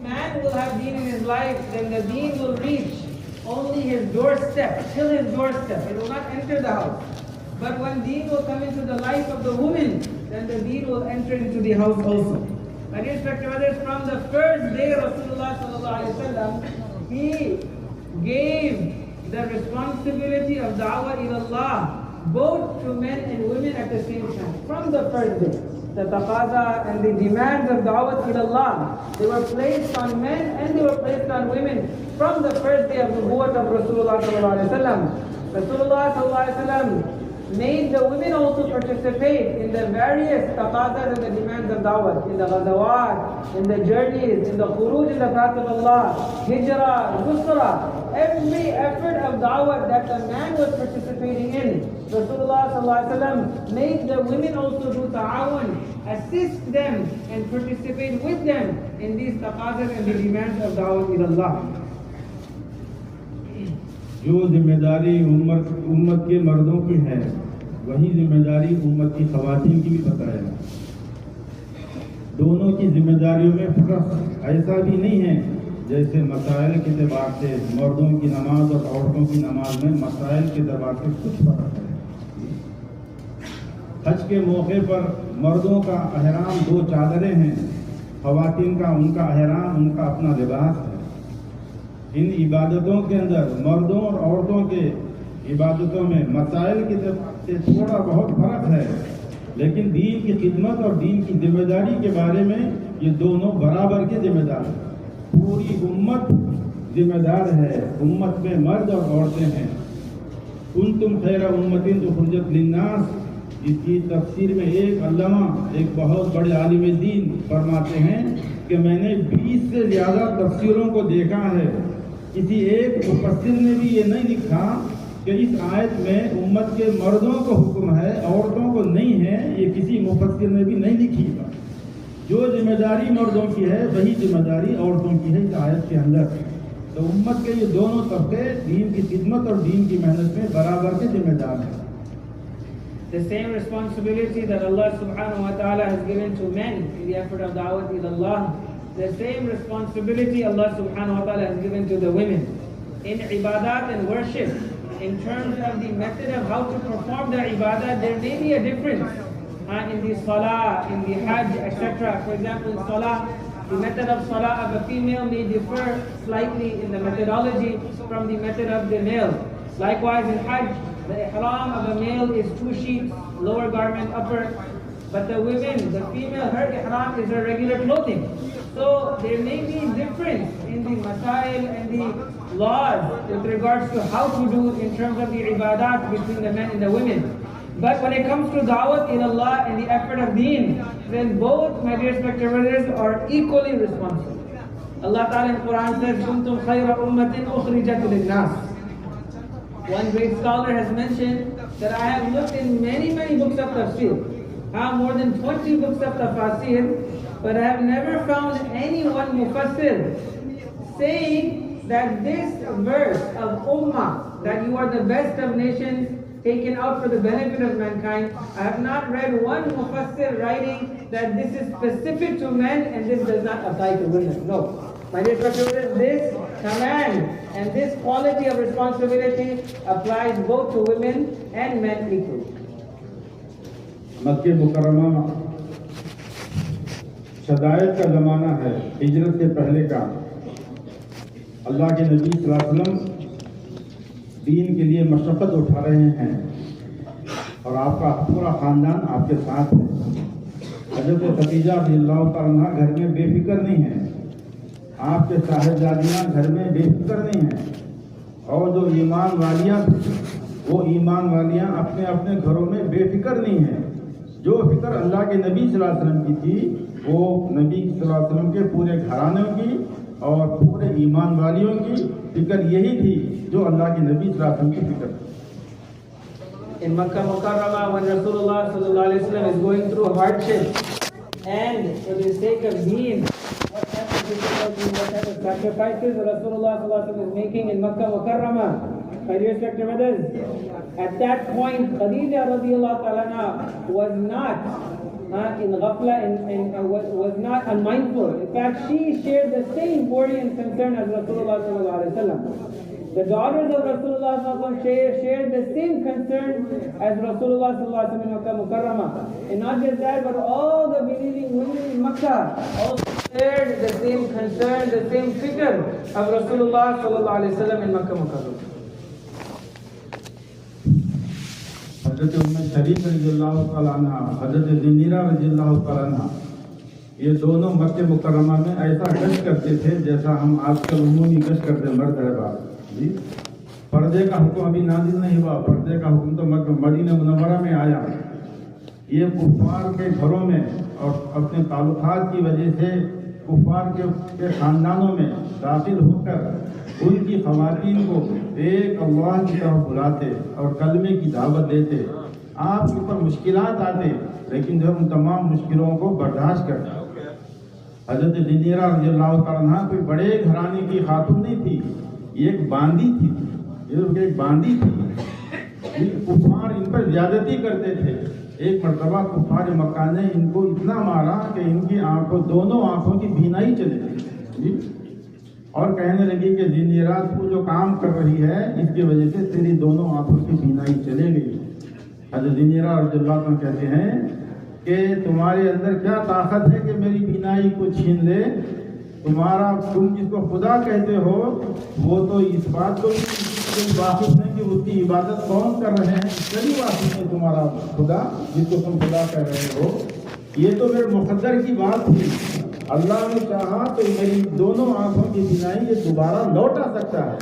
Man will have deen in his life, then the deen will reach only his doorstep, till his doorstep. It will not enter the house. But when deen will come into the life of the woman, then the deen will enter into the house also. My dear respected brothers, from the first day Rasulullah sallallahu alaihi wasallam, he gave the responsibility of da'wah ilallah both to men and women at the same time. From the first day, the taqaza and the demands of da'wah ilallah, they were placed on men and they were placed on women from the first day of the nubuwwat of Rasulullah sallallahu alaihi wasallam. Rasulullah sallallahu alaihi wasallam made the women also participate in the various taqadas and the demands of da'wah, in the ghazawat, in the journeys, in the khuruj in the path of Allah, hijrah, nusrah, every effort of da'wah that the man was participating in. Rasulullah sallallahu alaihi wasallam made the women also do ta'awun, assist them and participate with them in these taqadas and the demands of da'wah ilallah. جو ذمہ داری امت کے مردوں کی ہے وہی ذمہ داری امت کی خواتین کی بھی بتایا. دونوں کی ذمہ داریوں میں فرق ایسا بھی نہیں ہے جیسے مسائل کے اعتبار سے مردوں کی نماز اور عورتوں کی نماز میں مسائل کے اعتبار سے کچھ فرق ہے. حج کے موقع پر مردوں کا احرام 2 چادریں ہیں، خواتین کا ان کا احرام ان کا اپنا لباس ہے. ان عبادتوں کے اندر مردوں اور عورتوں کے عبادتوں میں مسائل کی طرف سے تھوڑا بہت فرق ہے، لیکن دین کی خدمت اور دین کی ذمہ داری کے بارے میں یہ دونوں برابر کے ذمہ دار ہیں. پوری امت ذمہ دار ہے. امت میں مرد اور عورتیں ہیں. کنتم خیر امت اخرجت للناس، جس کی تفسیر میں ایک علامہ ایک بہت بڑے عالم دین فرماتے ہیں کہ میں نے 20 سے زیادہ تفسیروں کو دیکھا ہے. کسی ایک مفسر نے بھی یہ نہیں لکھا کہ اس آیت میں امت کے مردوں کو حکم ہے عورتوں کو نہیں ہے. یہ کسی مفسر نے بھی نہیں لکھی. جو ذمہ داری مردوں کی ہے وہی ذمہ داری عورتوں کی ہے اس آیت کے اندر. تو امت کے یہ دونوں طبقے دین کی خدمت اور دین کی محنت میں برابر کے ذمہ دار ہیں. The same responsibility that Allah subhanahu wa ta'ala has given to men in the effort of da'wah ilallah, the same responsibility Allah subhanahu wa ta'ala has given to the women. In ibadat and worship, in terms of the method of how to perform the ibadat, there may be a difference. In the salah, in the hajj, etc. For example, in salah, the method of salah of a female may differ slightly in the methodology from the method of the male. Likewise in hajj, the ihram of a male is 2 sheets, lower garment, upper. But the women, the female, her ihram is her regular clothing. So there may be difference in the masail and the laws with regards to how to do in terms of the ibadat between the men and the women. But when it comes to da'wat in Allah and the effort of deen, then both, my dear respected brothers, are equally responsible. Allah Ta'ala in Quran says, "Kuntum khayra ummatin ukhrijat lin-nas." One great scholar has mentioned that I have looked in many books of tafsir, more than 20 books of tafsir, but I have never found any one mufassir saying that this verse of ummah, that you are the best of nations, taken out for the benefit of mankind. I have not read one mufassir writing that this is specific to men and this does not apply to women. No. My dear brothers, this command and this quality of responsibility applies both to women and men equally. مکہ مکرمہ شدائد کا زمانہ ہے، ہجرت سے پہلے کا. اللہ کے نبی صلی اللہ علیہ وسلم دین کے لیے مشقت اٹھا رہے ہیں اور آپ کا پورا خاندان آپ کے ساتھ ہے. حضرت خدیجہ رضی اللہ تعالیٰ عنہا گھر میں بے فکر نہیں ہیں. آپ کے صاحبزادیاں گھر میں بے فکر نہیں ہیں. اور جو ایمان والیاں وہ ایمان والیاں اپنے اپنے گھروں میں بے فکر نہیں ہیں. جو فکر اللہ کے نبی صلی اللہ علیہ وسلم کی تھی وہ نبی صلی اللہ علیہ وسلم کے پورے گھرانوں کی اور پورے ایمان والیوں کی فکر یہی تھی جو اللہ کے نبی صلی اللہ علیہ وسلم کی فکر تھی. In Makkah Mukarramah, when Rasulullah sallallahu alaihi wasallam is going through hardship and for the sake of deen, what type of difficulties, what type of sacrifices Rasulullah sallallahu alaihi wasallam is making in Makkah Mukarramah. My dear respected brothers, at that point Khadija radiyallahu ta'ala anha was not in ghafla, was not unmindful. In fact, she shared the same worry and concern as Rasulullah sallallahu alaihi wasallam. The daughters of Rasulullah sallallahu alaihi wasallam shared the same concern as Rasulullah sallallahu alaihi wasallam in Makkah Mukarramah. And not just that, but all the believing women in Makkah also shared the same concern, the same figure of Rasulullah sallallahu alaihi wasallam in Makkah Mukarramah. حضرت شریف رضی اللہ تعالیٰ عنہ، حضرت زنیرہ رضی اللہ تعالیٰ عنہ، یہ دونوں مکہ مکرمہ میں ایسا گشت کرتے تھے جیسا ہم آج کل عمومی گشت کرتے مرد حضرات جی۔ پردے کا حکم ابھی نازل نہیں ہوا، پردے کا حکم تو مدینہ منورہ میں آیا۔ یہ کفار کے گھروں میں اور اپنے تعلقات کی وجہ سے کفار کے خاندانوں میں داخل ہو کر ان کی خواتین کو ایک اللہ کی طرف بلاتے اور کلمے کی دعوت دیتے۔ آپ کے اوپر مشکلات آتے لیکن جو ان تمام مشکلوں کو برداشت کرتے۔ حضرت زنیرہ رضی اللہ تعالیٰ عنہ کوئی بڑے گھرانے کی خاتون نہیں تھی، یہ ایک باندی تھی، یہ ایک باندی تھی۔ کفار ان پر زیادتی کرتے تھے۔ ایک مرتبہ کفار مکہ نے ان کو اتنا مارا کہ ان کی آنکھوں، دونوں آنکھوں کی بینائی چلی گئی اور کہنے لگی کہ زنیرہ تو جو کام کر رہی ہے اس کی وجہ سے تیری دونوں آنکھوں کی بینائی چلے گئی۔ حضرت زنیرہ رضی اللہ عنہ کہتے ہیں کہ تمہارے اندر کیا طاقت ہے کہ میری بینائی کو چھین لے؟ تم جس کو خدا کہتے ہو وہ تو اس بات کو واقف ہے کہ اس کی عبادت کون کر رہے ہیں، چلی واقف ہے تمہارا خدا جس کو تم خدا کہہ رہے ہو۔ یہ تو میرے مقدر کی بات تھی، اللہ نے چاہا تو میری دونوں آنکھوں کی بینائی یہ دوبارہ لوٹا سکتا ہے۔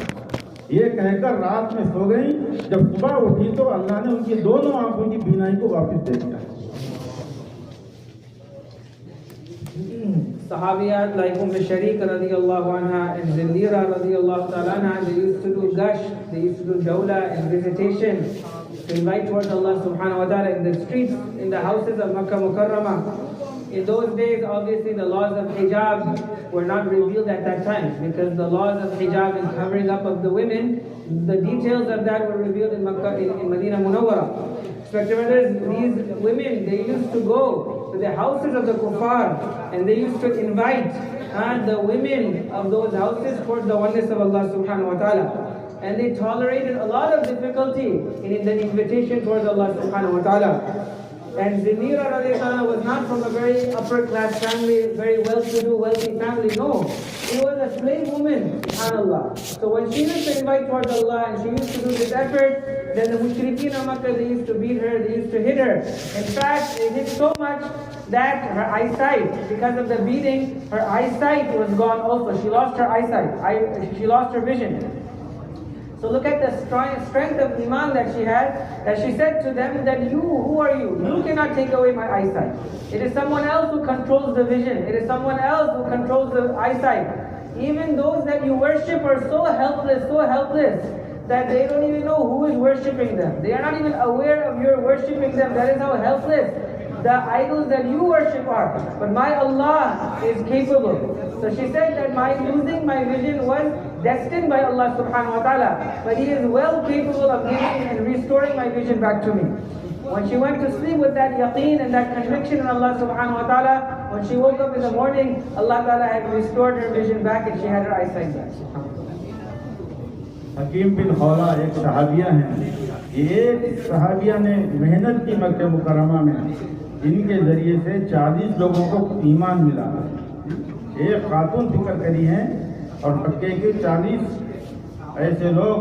یہ کہہ کر رات میں سو گئی، جب صبح اٹھی تو اللہ نے ان کی دونوں آنکھوں کی بینائی کو واپس دے دیا۔ Sahabiyat like Sharik radiallahu anha and Zindira radiallahu ta'ala anha, they used to do gash, they used to do jawla and visitation to invite towards Allah subhanahu wa ta'ala in the streets, in the houses of Makkah Mukarramah. In those days, obviously the laws of hijab were not revealed at that time, because the laws of hijab and covering up of the women, the details of that were revealed in Makkah, in Medina Munawwara. Respected brothers, these women, they used to go to the houses of the kuffar and they used to invite the women of those houses towards the oneness of Allah subhanahu wa ta'ala. And they tolerated a lot of difficulty in the invitation towards Allah subhanahu wa ta'ala. And Zinira radiallahu anha was not from a very upper class family, very well-to-do, wealthy family. No, she was a slave woman, subhanAllah. So when she used to invite towards Allah and she used to do this effort, then the mushrikeen of Makkah, they used to beat her, they used to hit her. In fact, they hit so much that her eyesight, because of the beating, her eyesight was gone also. She lost her eyesight, she lost her vision. So look at the strength of iman that she had, that she said to them that who are you? You cannot take away my eyesight. It is someone else who controls the vision. It is someone else who controls the eyesight. Even those that you worship are so helpless, that they don't even know who is worshipping them. They are not even aware of your worshipping them. That is how helpless the idols that you worship are. But my Allah is capable. So she said that my losing my vision was destined by Allah subhanahu wa ta'ala, but He is well capable of giving and restoring my vision back to me. When she went to sleep with that yaqeen and that conviction in Allah subhanahu wa ta'ala, when she woke up in the morning, Allah ta'ala had restored her vision back and she had her eyesight back. حکیم بن خولا ایک صحابیہ ہیں، ایک صحابیہ نے محنت کی مکہ مکرمہ میں، ان کے ذریعے سے 40 لوگوں کو ایمان ملا۔ ایک خاتون فکر کری ہیں اور مکے کے 40 ایسے لوگ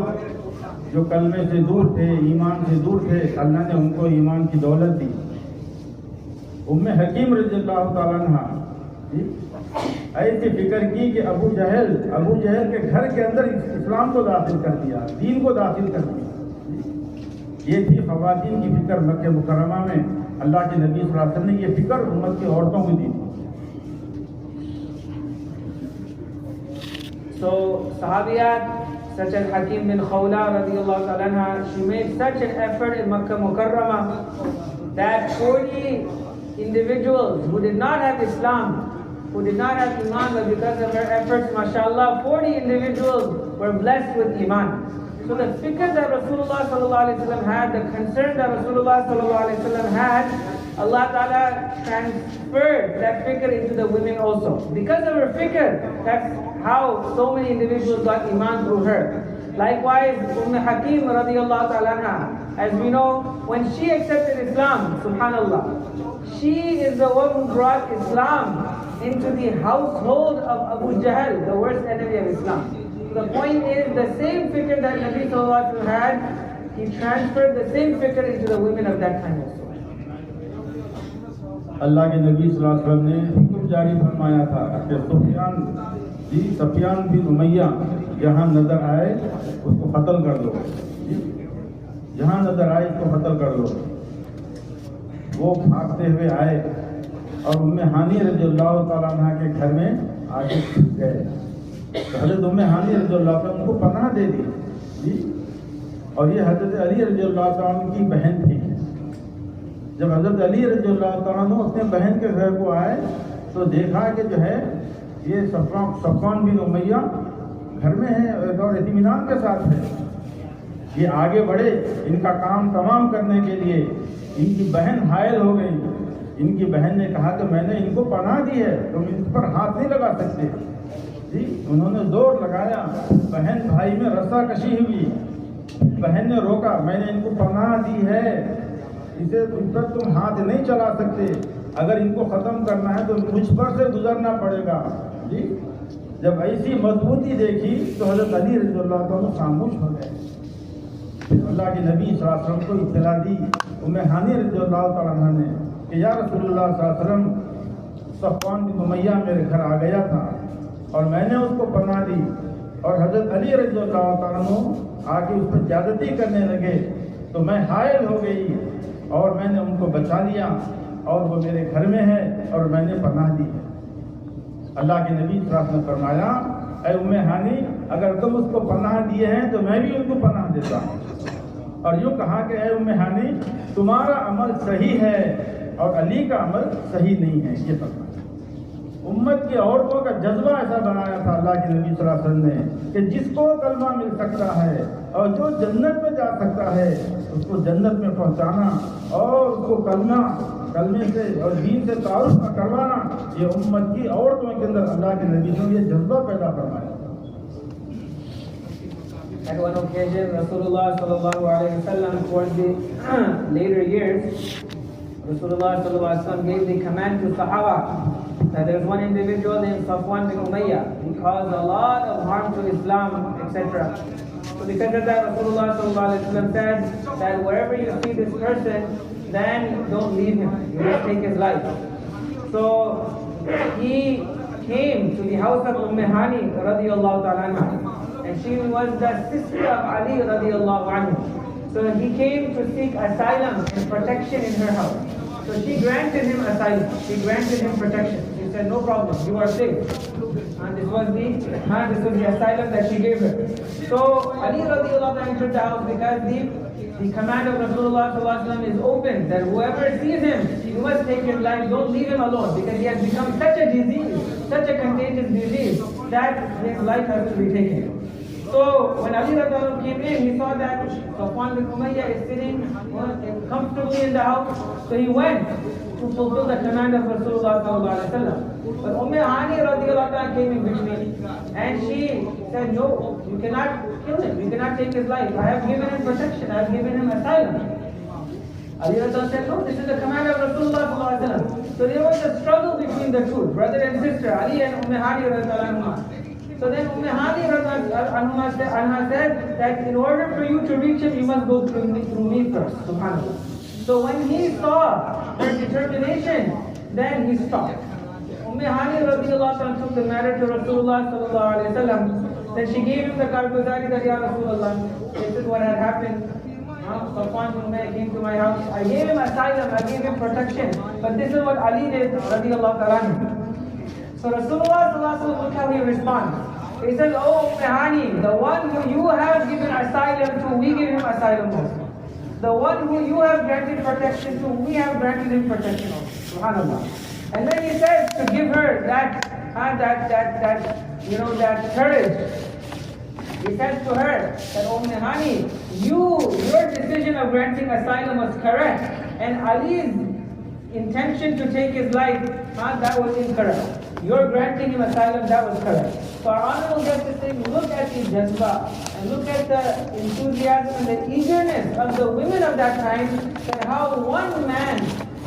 جو کلمے سے دور تھے، ایمان سے دور تھے، اللہ نے ان کو ایمان کی دولت دی۔ حکیم رضی اللہ تعالیٰ عنہ ایسی فکر کی کہ ابو جہل کے گھر کے اندر اسلام کو داخل کر دیا، دین کو داخل کر دیا۔ یہ تھی خواتین کی فکر مکہ مکرمہ میں۔ اللہ کے نبی صلی اللہ علیہ وسلم نے یہ فکر امت کی عورتوں کو دی۔ So Sahabiyat such as Hakim bin Khawla radiallahu ta'ala anha, she made such an effort in Makkah Mukarramah that 40 individuals who did not have Islam, who did not have Iman, but because of her efforts, mashallah, 40 individuals were blessed with Iman. So the fikr that Rasulullah sallallahu alaihi wasallam had, the concern that Rasulullah sallallahu alaihi wasallam had, Allah Ta'ala transferred that fikr into the women also. Because of her fikr, that's how so many individuals got iman through her. Likewise, Hakim radiallahu ta'ala anha, as we know, when she accepted Islam, subhanallah, she is the one who brought Islam into the household of Abu Jahl, the worst enemy of Islam. The point is, the same fikr that Nabi sallallahu alaihi wasallam had, he transferred the same fikr into the women of that time also. اللہ کے نبی صلی اللہ علیہ وسلم نے حکم جاری فرمایا تھا کہ سفیان بن امیہ جہاں نظر آئے اس کو قتل کر دو، جہاں نظر آئے اس کو قتل کر دو۔ وہ بھاگتے ہوئے آئے اور ام ہانی رضی اللہ تعالیٰ عنہ کے گھر میں آگے گئے۔ حضرت ام ہانی رضی اللہ تعالیٰ ان کو پناہ دے دی، اور یہ حضرت علی رضی اللہ تعالیٰ عنہ کی بہن تھی۔ جب حضرت علی رضی اللہ تعالیٰ عنہ اپنے بہن کے گھر کو آئے تو دیکھا کہ جو ہے یہ صفوان بن امیہ گھر میں ہے اور اطمینان کے ساتھ ہے۔ یہ آگے بڑھے ان کا کام تمام کرنے کے لیے، ان کی بہن حائل ہو گئی۔ ان کی بہن نے کہا کہ میں نے ان کو پناہ دی ہے، تم ان پر ہاتھ نہیں لگا سکتے۔ جی انہوں نے زور لگایا، بہن بھائی میں رسا کشی ہوئی، بہن نے روکا، میں نے ان کو پناہ دی ہے، اسے ان پر تم ہاتھ نہیں چلا سکتے، اگر ان کو ختم کرنا ہے تو مجھ پر سے گزرنا پڑے گا۔ جی جب ایسی مضبوطی دیکھی تو حضرت علی رضی اللہ عنہ خاموش ہو گئے۔ پھر اللہ کے نبی صلی اللہ علیہ وسلم کو اطلاع دی ام ہانی رضی اللہ تعالیٰ عنہ نے کہ یا رسول اللہ صلی اللہ علیہ وسلم، صفوان بن امیہ میرے گھر آ گیا تھا اور میں نے اس کو پناہ دی، اور حضرت علی رضی اللہ تعالیٰ عنہ آ کے اس پر زیادتی کرنے لگے تو میں حائل ہو گئی اور میں نے ان کو بچا لیا، اور وہ میرے گھر میں ہے اور میں نے پناہ دی ہے۔ اللہ کے نبی صلی اللہ علیہ وسلم نے فرمایا، اے ام ہانی، اگر تم اس کو پناہ دیے ہیں تو میں بھی ان کو پناہ دیتا ہوں۔ اور یوں کہا کہ اے ام ہانی، تمہارا عمل صحیح ہے اور علی کا عمل صحیح نہیں ہے۔ یہ فرمایا امت کی عورتوں کا جذبہ ایسا بنایا تھا اللہ کے نبی صلی اللہ علیہ وسلم نے کہ جس کو کلمہ مل سکتا ہے اور جو جنت میں جا سکتا ہے اس کو جنت میں پہنچانا اور اس کو کلمے سے اور دین سے تعارف کروانا، یہ امت کی عورتوں کے اندر اللہ کے نبی نے یہ جذبہ پیدا فرمایا تھا۔ At one occasion, Rasulullah sallallahu alaihi wasallam, towards the later years, Rasulullah sallallahu alaihi wasallam gave the command to Sahaba that there was one individual named Safwan bin Umayyah. He caused a lot of harm to Islam, etc. So because of that, Rasulullah sallallahu alaihi wasallam said that wherever you see this person, then don't leave him, you just take his life. So he came to the house of Hani radiyallahu ta'ala anha, and she was the sister of Ali radiyallahu anhu. So he came to seek asylum and protection in her house. So she granted him asylum, she granted him protection. She said, no problem, you are safe. And this was the asylum that she gave her. So Ali radiallahu anhu entered the house because the command of Rasulullah sallallahu alaihi wasallam is open, that whoever sees him, you must take his life, don't leave him alone, because he has become such a disease, such a contagious disease, that his life has to be taken. So when Ali radiallahu anhu came in, he saw that Safwan bin Umayyah is sitting comfortably in the house. So he went to fulfill the command of Rasulullah sallallahu alaihi wasallam. But Hani radiallahu anha came in between, and she said, no, you cannot kill him, you cannot take his life. I have given him protection, I have given him asylum. Ali radiallahu anha said, no, this is the command of Rasulullah sallallahu alaihi wasallam. So there was a struggle between the two, brother and sister, Ali and Hani radiallahu anha. So then Hani anha said that in order for you to reach him, you must go through me first. Subhanallah. So when he saw her determination, then he stopped. Hani radiallahu anha took the matter to Rasulullah sallallahu alaihi wasallam. Then she gave him the karguzari that, Ya Rasulullah, this is what had happened. Safwan bin Umayyah came to my house. I gave him asylum, I gave him protection. But this is what Ali did radiallahu ta'ala. So Rasulullah sallallahu alaihi wasallam, look how he responds. He says, oh Hani, the one who you have given asylum to, we give him asylum also. The one who you have granted protection to, we have granted him protection also. Subhanallah. And then he says to give her that courage. He says to her that, oh Hani, your decision of granting asylum was correct, and Ali's intention to take his life, that was incorrect. Your granting him asylum, that was correct. So our honorable guest is saying, look at the jazba and look at the enthusiasm and the eagerness of the women of that time, and how one man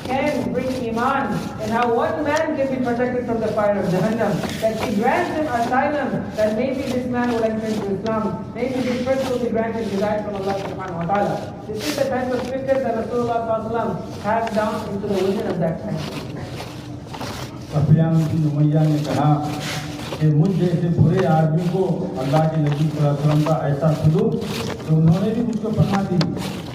can bring iman and how one man can be protected from the fire of Jahannam. That she grants him asylum, that maybe this man will enter into Islam, maybe this person will be granted hidayah from Allah subhanahu wa ta'ala. This is the type of scripture that Rasulullah sallallahu alaihi wasallam passed down into the women of that time. Safiyan बिन उमैया ने कहा कि मुझ जैसे बुरे आदमी को अल्लाह के नबी सल्लल्लाहु अलैहि वसल्लम का ऐसा सलूक, तो उन्होंने भी मुझको पनाह दी,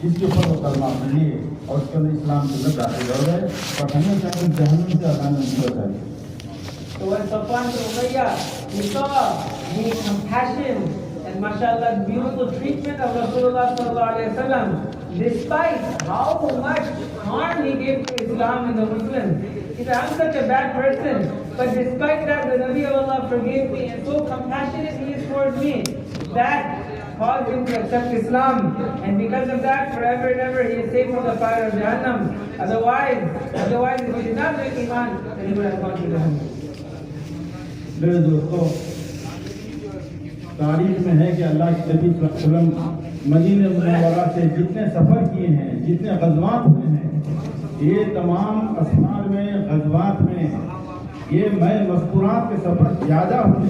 जिसके ऊपर वो कलमा पढ़िए और उसके अंदर इस्लाम के अंदर दाखिल हो गए और हमें चाहे जहन्नम से अल्लाह ने उनको बचाया. So when Safwan bin Umayyah, he saw the compassion and mashallah beautiful treatment of Rasulullah sallallahu alaihi wasallam, despite how much harm he gave to Islam and the Muslims. He said, I'm such a bad person, but despite that, the Nabi of Allah forgave me, and so compassionate he is towards me, that caused him to accept Islam, and because of that, forever and ever, he is safe from the fire of Jahannam. Otherwise, if he did not make Iman, then he would have gone to Jahannam. मेरे दोस्तों, तारीख में है कि अल्लाह के नबी सल्लल्लाहु अलैहि वसल्लम मदीना मुनव्वरा से जितने सफ़र किए हैं, जितने ग़ज़वात हुए हैं, ये तमाम असफार में, ग़ज़वात में, ये मैं मस्तूरात के सफ़र ज़्यादा हुए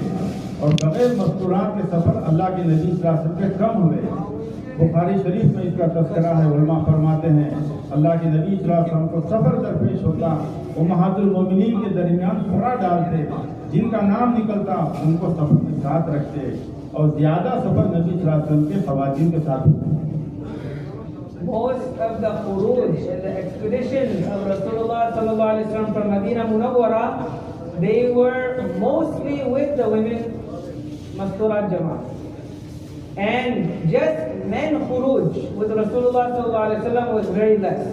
और बग़ैर मस्तूरात के सफ़र अल्लाह के नबी सल्लल्लाहु अलैहि वसल्लम के कम हुए. बुखारी शरीफ में इसका तज़किरा है. उलमा फरमाते हैं अल्लाह के नबी सल्लल्लाहु अलैहि वसल्लम को सफ़र दरपेश होता, उम्महातुल मोमिनीन के दरमियान थोड़ा डालते, जिनका नाम निकलता उनको सफ़र में साथ रखते और ज़्यादा सफ़र नबी सल्लल्लाहु अलैहि वसल्लम के ख़वातीन के साथ होते. Most of the khuruj and the expeditions of Rasulullah sallallahu alaihi wasallam from Medina Munawwara, they were mostly with the women Masturat Jamaat. And just men khuruj with Rasulullah sallallahu alaihi wasallam was very less.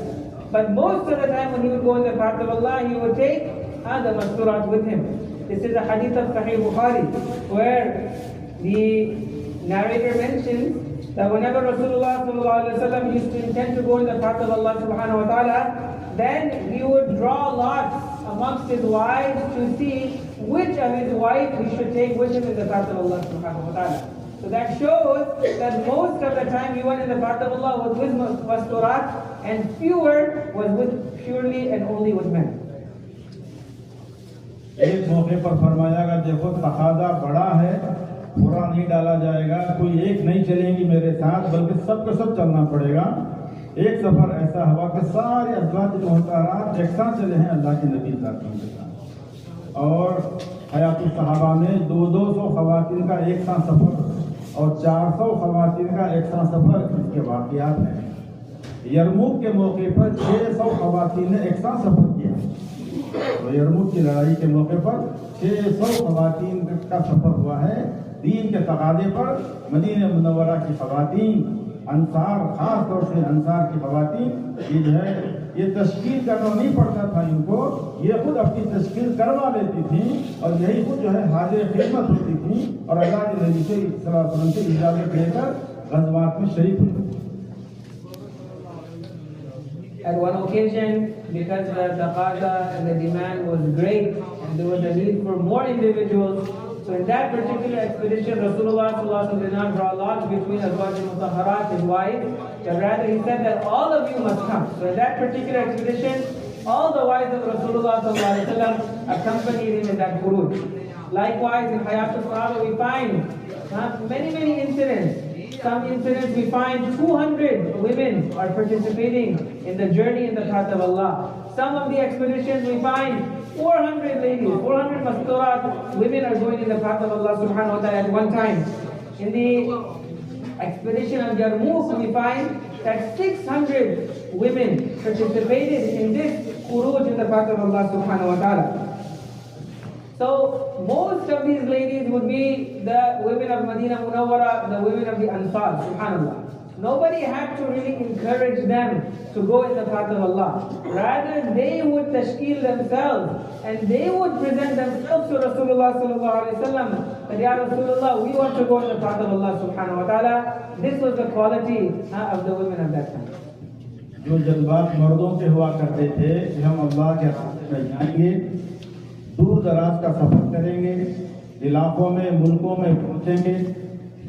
But most of the time when he would go in the path of Allah, he would take the Masturat with him. This is a hadith of Sahih Bukhari, where the narrator mentions that whenever Rasulullah sallallahu alaihi wasallam used to intend to go in the path of Allah subhanahu wa ta'ala, then he would draw lots amongst his wives to see which of his wives he should take with him in the path of Allah subhanahu wa ta'ala. So that shows that most of the time he went in the path of Allah was with Masturat, and fewer was with purely and only with men. एक मौके पर फरमाया देखो तकादा बड़ा है, पूरा नहीं डाला जाएगा, कोई एक नहीं चलेंगी मेरे साथ, बल्कि सबको सब चलना पड़ेगा. एक सफर ऐसा हुआ कि सारे अज़वाज जो मुहतरात एक साथ चले हैं अल्लाह के नबी सल्लल्लाहु अलैहि वसल्लम के साथ. और हयातुल सहाबा में 200 ख़वातीन का एक साथ सफर और 400 ख़वातीन का एक साथ सफर, इसके वाक़ियात हैं. यरमुक के मौके पर 600 ख़वातीन ने एक साथ सफर किया. तो यरमुक की लड़ाई के मौके पर 600 ख़वातीन का सफर हुआ है. दीन के तकादे पर मदीना मुनव्वरा की ख़वातीन, अंसार, खास तौर से अंसार की ख़वातीन, ये जो है ये तश्कील करना नहीं पड़ता था इनको, ये खुद अपनी तश्कील करवा लेती थी और यही खुद जो है हाजिर खिदमत होती थी और अल्लाह के नबी से सल्लल्लाहु अलैहि वसल्लम से इजाज़त लेकर ग़ज़वात में शरीक हुई. At one occasion, because the taqaza and the demand was great and there was a need for more individuals, so in that particular expedition, Rasulullah sallallahu alaihi wasallam did not draw lots between Azwaj al-Mutahharat, his wives, but rather he said that all of you must come. So in that particular expedition, all the wives of Rasulullah sallallahu alaihi wasallam accompanied him in that khuruj. Likewise, in Hayatul Sahaba, we find many incidents. Some incidents we find 200 women are participating in the journey in the path of Allah. Some of the expeditions we find 400 ladies, 400 masturat women are going in the path of Allah subhanahu wa ta'ala at one time. In the expedition of Yarmouk, we find that 600 women participated in this khuruj in the path of Allah subhanahu wa ta'ala. So most of these ladies would be the women of Medina Munawwara, the women of the Ansar, subhanallah. Nobody had to really encourage them to go in the path of Allah. Rather, they would tashkil themselves and they would present themselves to Rasulullah sallallahu alaihi wasallam that, Ya Rasulullah, we want to go in the path of Allah subhanahu wa ta'ala. This was the quality of the women of that time. جو جذبات مردوں کے ہوا کرتے تھے کہ ہم اللہ کے راستے میں جائیں گے، دور دراز کا سفر کریں گے، علاقوں میں ملکوں میں پہنچیں گے،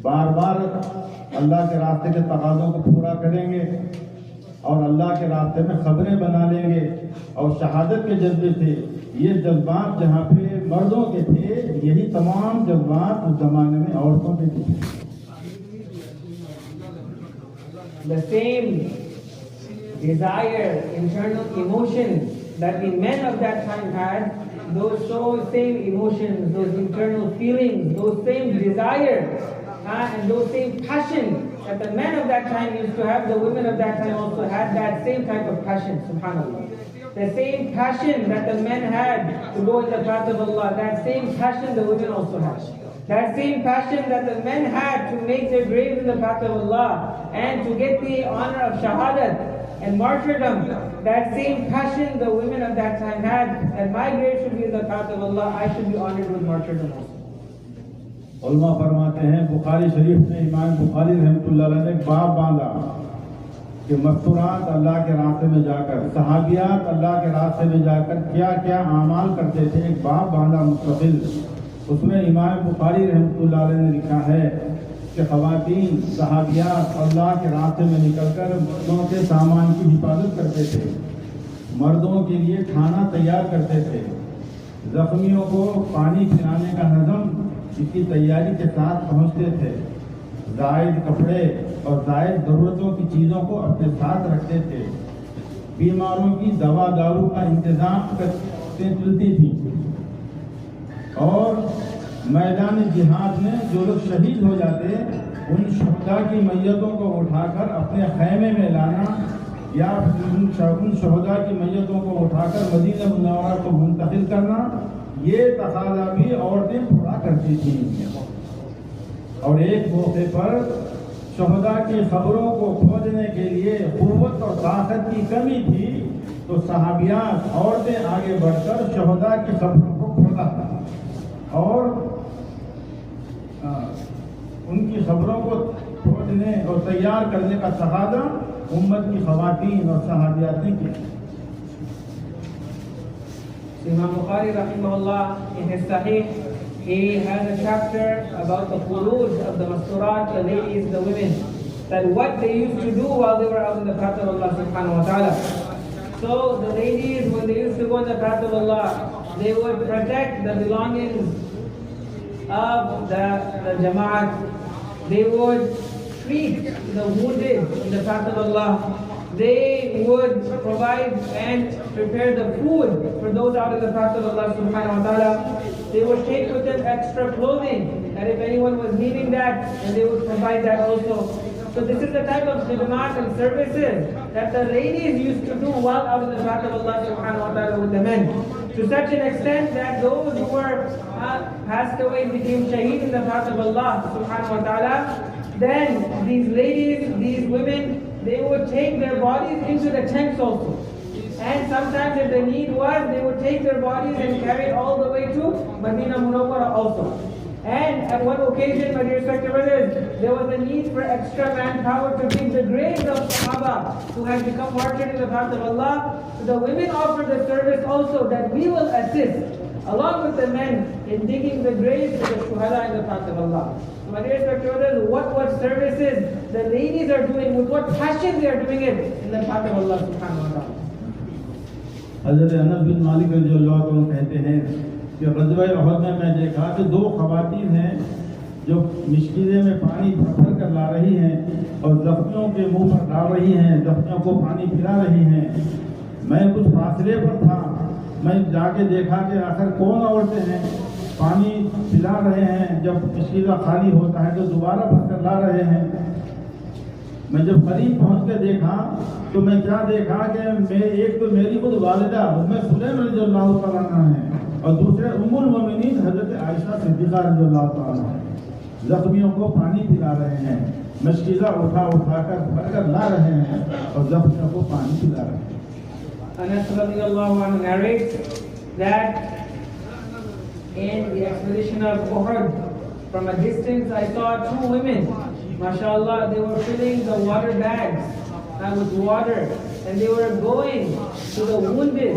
بار بار اللہ کے راستے کے تقاضوں کو پورا کریں گے اور اللہ کے راستے میں خبریں بنا لیں گے اور شہادت کے جذبے تھے. یہ جذبات جہاں پہ مردوں کے تھے، یہی تمام جذبات اس زمانے میں عورتوں کے تھے. The same desire, internal emotions that the men of that time had, those same emotions, those internal feelings, those same desires, and those same passion that the men of that time used to have, the women of that time also had that same type of passion, subhanAllah. The same passion that the men had to go in the path of Allah, that same passion the women also had. That same passion that the men had to make their graves in the path of Allah and to get the honor of shahadat and martyrdom, that same passion the women of that time had, that my grave should be in the path of Allah, I should be honored with martyrdom also. علماء فرماتے ہیں، بخاری شریف میں امام بخاری رحمۃ اللہ علیہ نے ایک باب باندھا کہ مستورات اللہ کے راستے میں جا کر، صحابیات اللہ کے راستے میں جا کر کیا کیا اعمال کرتے تھے. ایک باب باندھا مستقل. اس میں امام بخاری رحمۃ اللہ علیہ نے لکھا ہے کہ خواتین صحابیات اللہ کے راستے میں نکل کر مردوں کے سامان کی حفاظت کرتے تھے، مردوں کے لیے کھانا تیار کرتے تھے، زخمیوں کو پانی پلانے کا نظم اس کی تیاری کے ساتھ پہنچتے تھے، زائد کپڑے اور زائد ضرورتوں کی چیزوں کو اپنے ساتھ رکھتے تھے، بیماروں کی دوا دارو کا انتظام کرتے چلتی تھی، اور میدان جہاد میں جو لوگ شہید ہو جاتے ان شہداء کی میتوں کو اٹھا کر اپنے خیمے میں لانا یا ان شہداء کی میتوں کو اٹھا کر مدینہ منورہ کو منتقل کرنا، یہ تقاضا بھی عورتیں پورا کرتی تھیں. اور ایک موقع پر شہداء کی خبروں کو کھوجنے کے لیے قوت اور طاقت کی کمی تھی تو صحابیات عورتیں آگے بڑھ کر شہداء کی خبروں کو کھوجا اور ان کی خبروں کو کھوجنے اور تیار کرنے کا تقاضا امت کی خواتین اور صحابیات نے کیا. Imam Bukhari rahimahullah, in his Sahih, he has a chapter about the khuruj of the masturat, the ladies, the women, that what they used to do while they were out in the path of Allah subhanahu wa ta'ala. So the ladies, when they used to go in the path of Allah, they would protect the belongings of the Jama'at. They would treat the wounded in the path of Allah. They would provide and prepare the food for those out of the path of Allah subhanahu wa ta'ala. They would take with them extra clothing, and if anyone was needing that, then they would provide that also. So this is the type of khidmat and services that the ladies used to do while out of the path of Allah subhanahu wa ta'ala with the men. To such an extent that those who were passed away and became shaheed in the path of Allah subhanahu wa ta'ala, then these ladies, these women, they would take their bodies into the tents also. And sometimes if the need was, they would take their bodies and carry it all the way to Madinah Munawwara also. And at one occasion, my dear respected brothers, there was a need for extra manpower to dig the graves of Sahaba who had become martyred in the path of Allah. So the women offered the service also that we will assist along with the men in digging the graves of the shuhada in the path of Allah. My dear respected brothers, what services the ladies are doing, with what passion they are doing it in the path of Allah subhanahu wa ta'ala. حضرت انس بن مالک رضی اللہ عنہ کہتے ہیں کہ غزوہ احد میں میں دیکھا کہ دو خواتین ہیں جو مشکیزے میں پانی بھر کر لا رہی ہیں اور زخمیوں کے منہ پر ڈال رہی ہیں، زخمیوں کو پانی پلا رہی ہیں. میں کچھ فاصلے پر تھا، میں جا کے دیکھا کہ آخر کون عورتیں ہیں پانی پلا رہے ہیں، جب مشکیزہ خالی ہوتا ہے تو دوبارہ بھر کر لا رہے ہیں. میں جب قریب پہنچ کے دیکھا تو میں کیا دیکھا کہ ایک تو میری خود والدہ ام سلیم رضی اللہ تعالیٰ عنہ ہے اور دوسرے ام المومنین حضرت عائشہ صدیقہ رضی اللہ تعالیٰ عنہ ہے. زخمیوں کو پانی پلا رہے ہیں، مشکیزہ اٹھا کر بھر کر لا رہے ہیں اور زخمیوں کو پانی پلا رہے ہیں. Anas radiyallahu anhu narrates that in the expedition of Uhud, from a distance I saw two women. MashaAllah, they were filling the water bags with water, and they were going to the wounded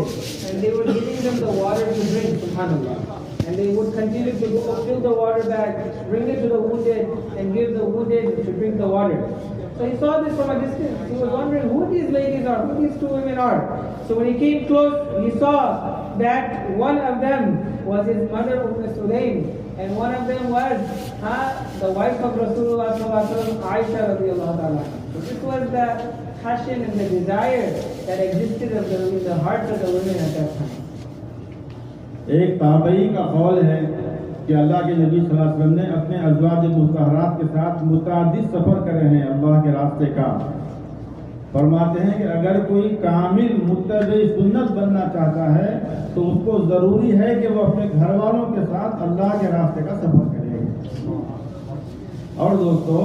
and they were giving them the water to drink, subhanAllah. And they would continue to go fill the water bag, bring it to the wounded, and give the wounded to drink the water. So he saw this from a distance. He was wondering who these ladies are, who these two women are. So when he came close, he saw that one of them was his mother, Sulaim, and one of them was the wife of Rasulullah sallallahu alaihi wasallam, Aisha radiallahu ta'ala. So this was the passion and the desire that existed in the hearts of the women at that time. ایک تابعی کا قول ہے کہ اللہ کے نبی صلی اللہ علیہ وسلم نے اپنے ازواج مطہرات کے ساتھ متعدد سفر کرے ہیں اللہ کے راستے کا. فرماتے ہیں کہ اگر کوئی کامل متبع سنت بننا چاہتا ہے تو اس کو ضروری ہے کہ وہ اپنے گھر والوں کے ساتھ اللہ کے راستے کا سفر کرے. اور دوستو،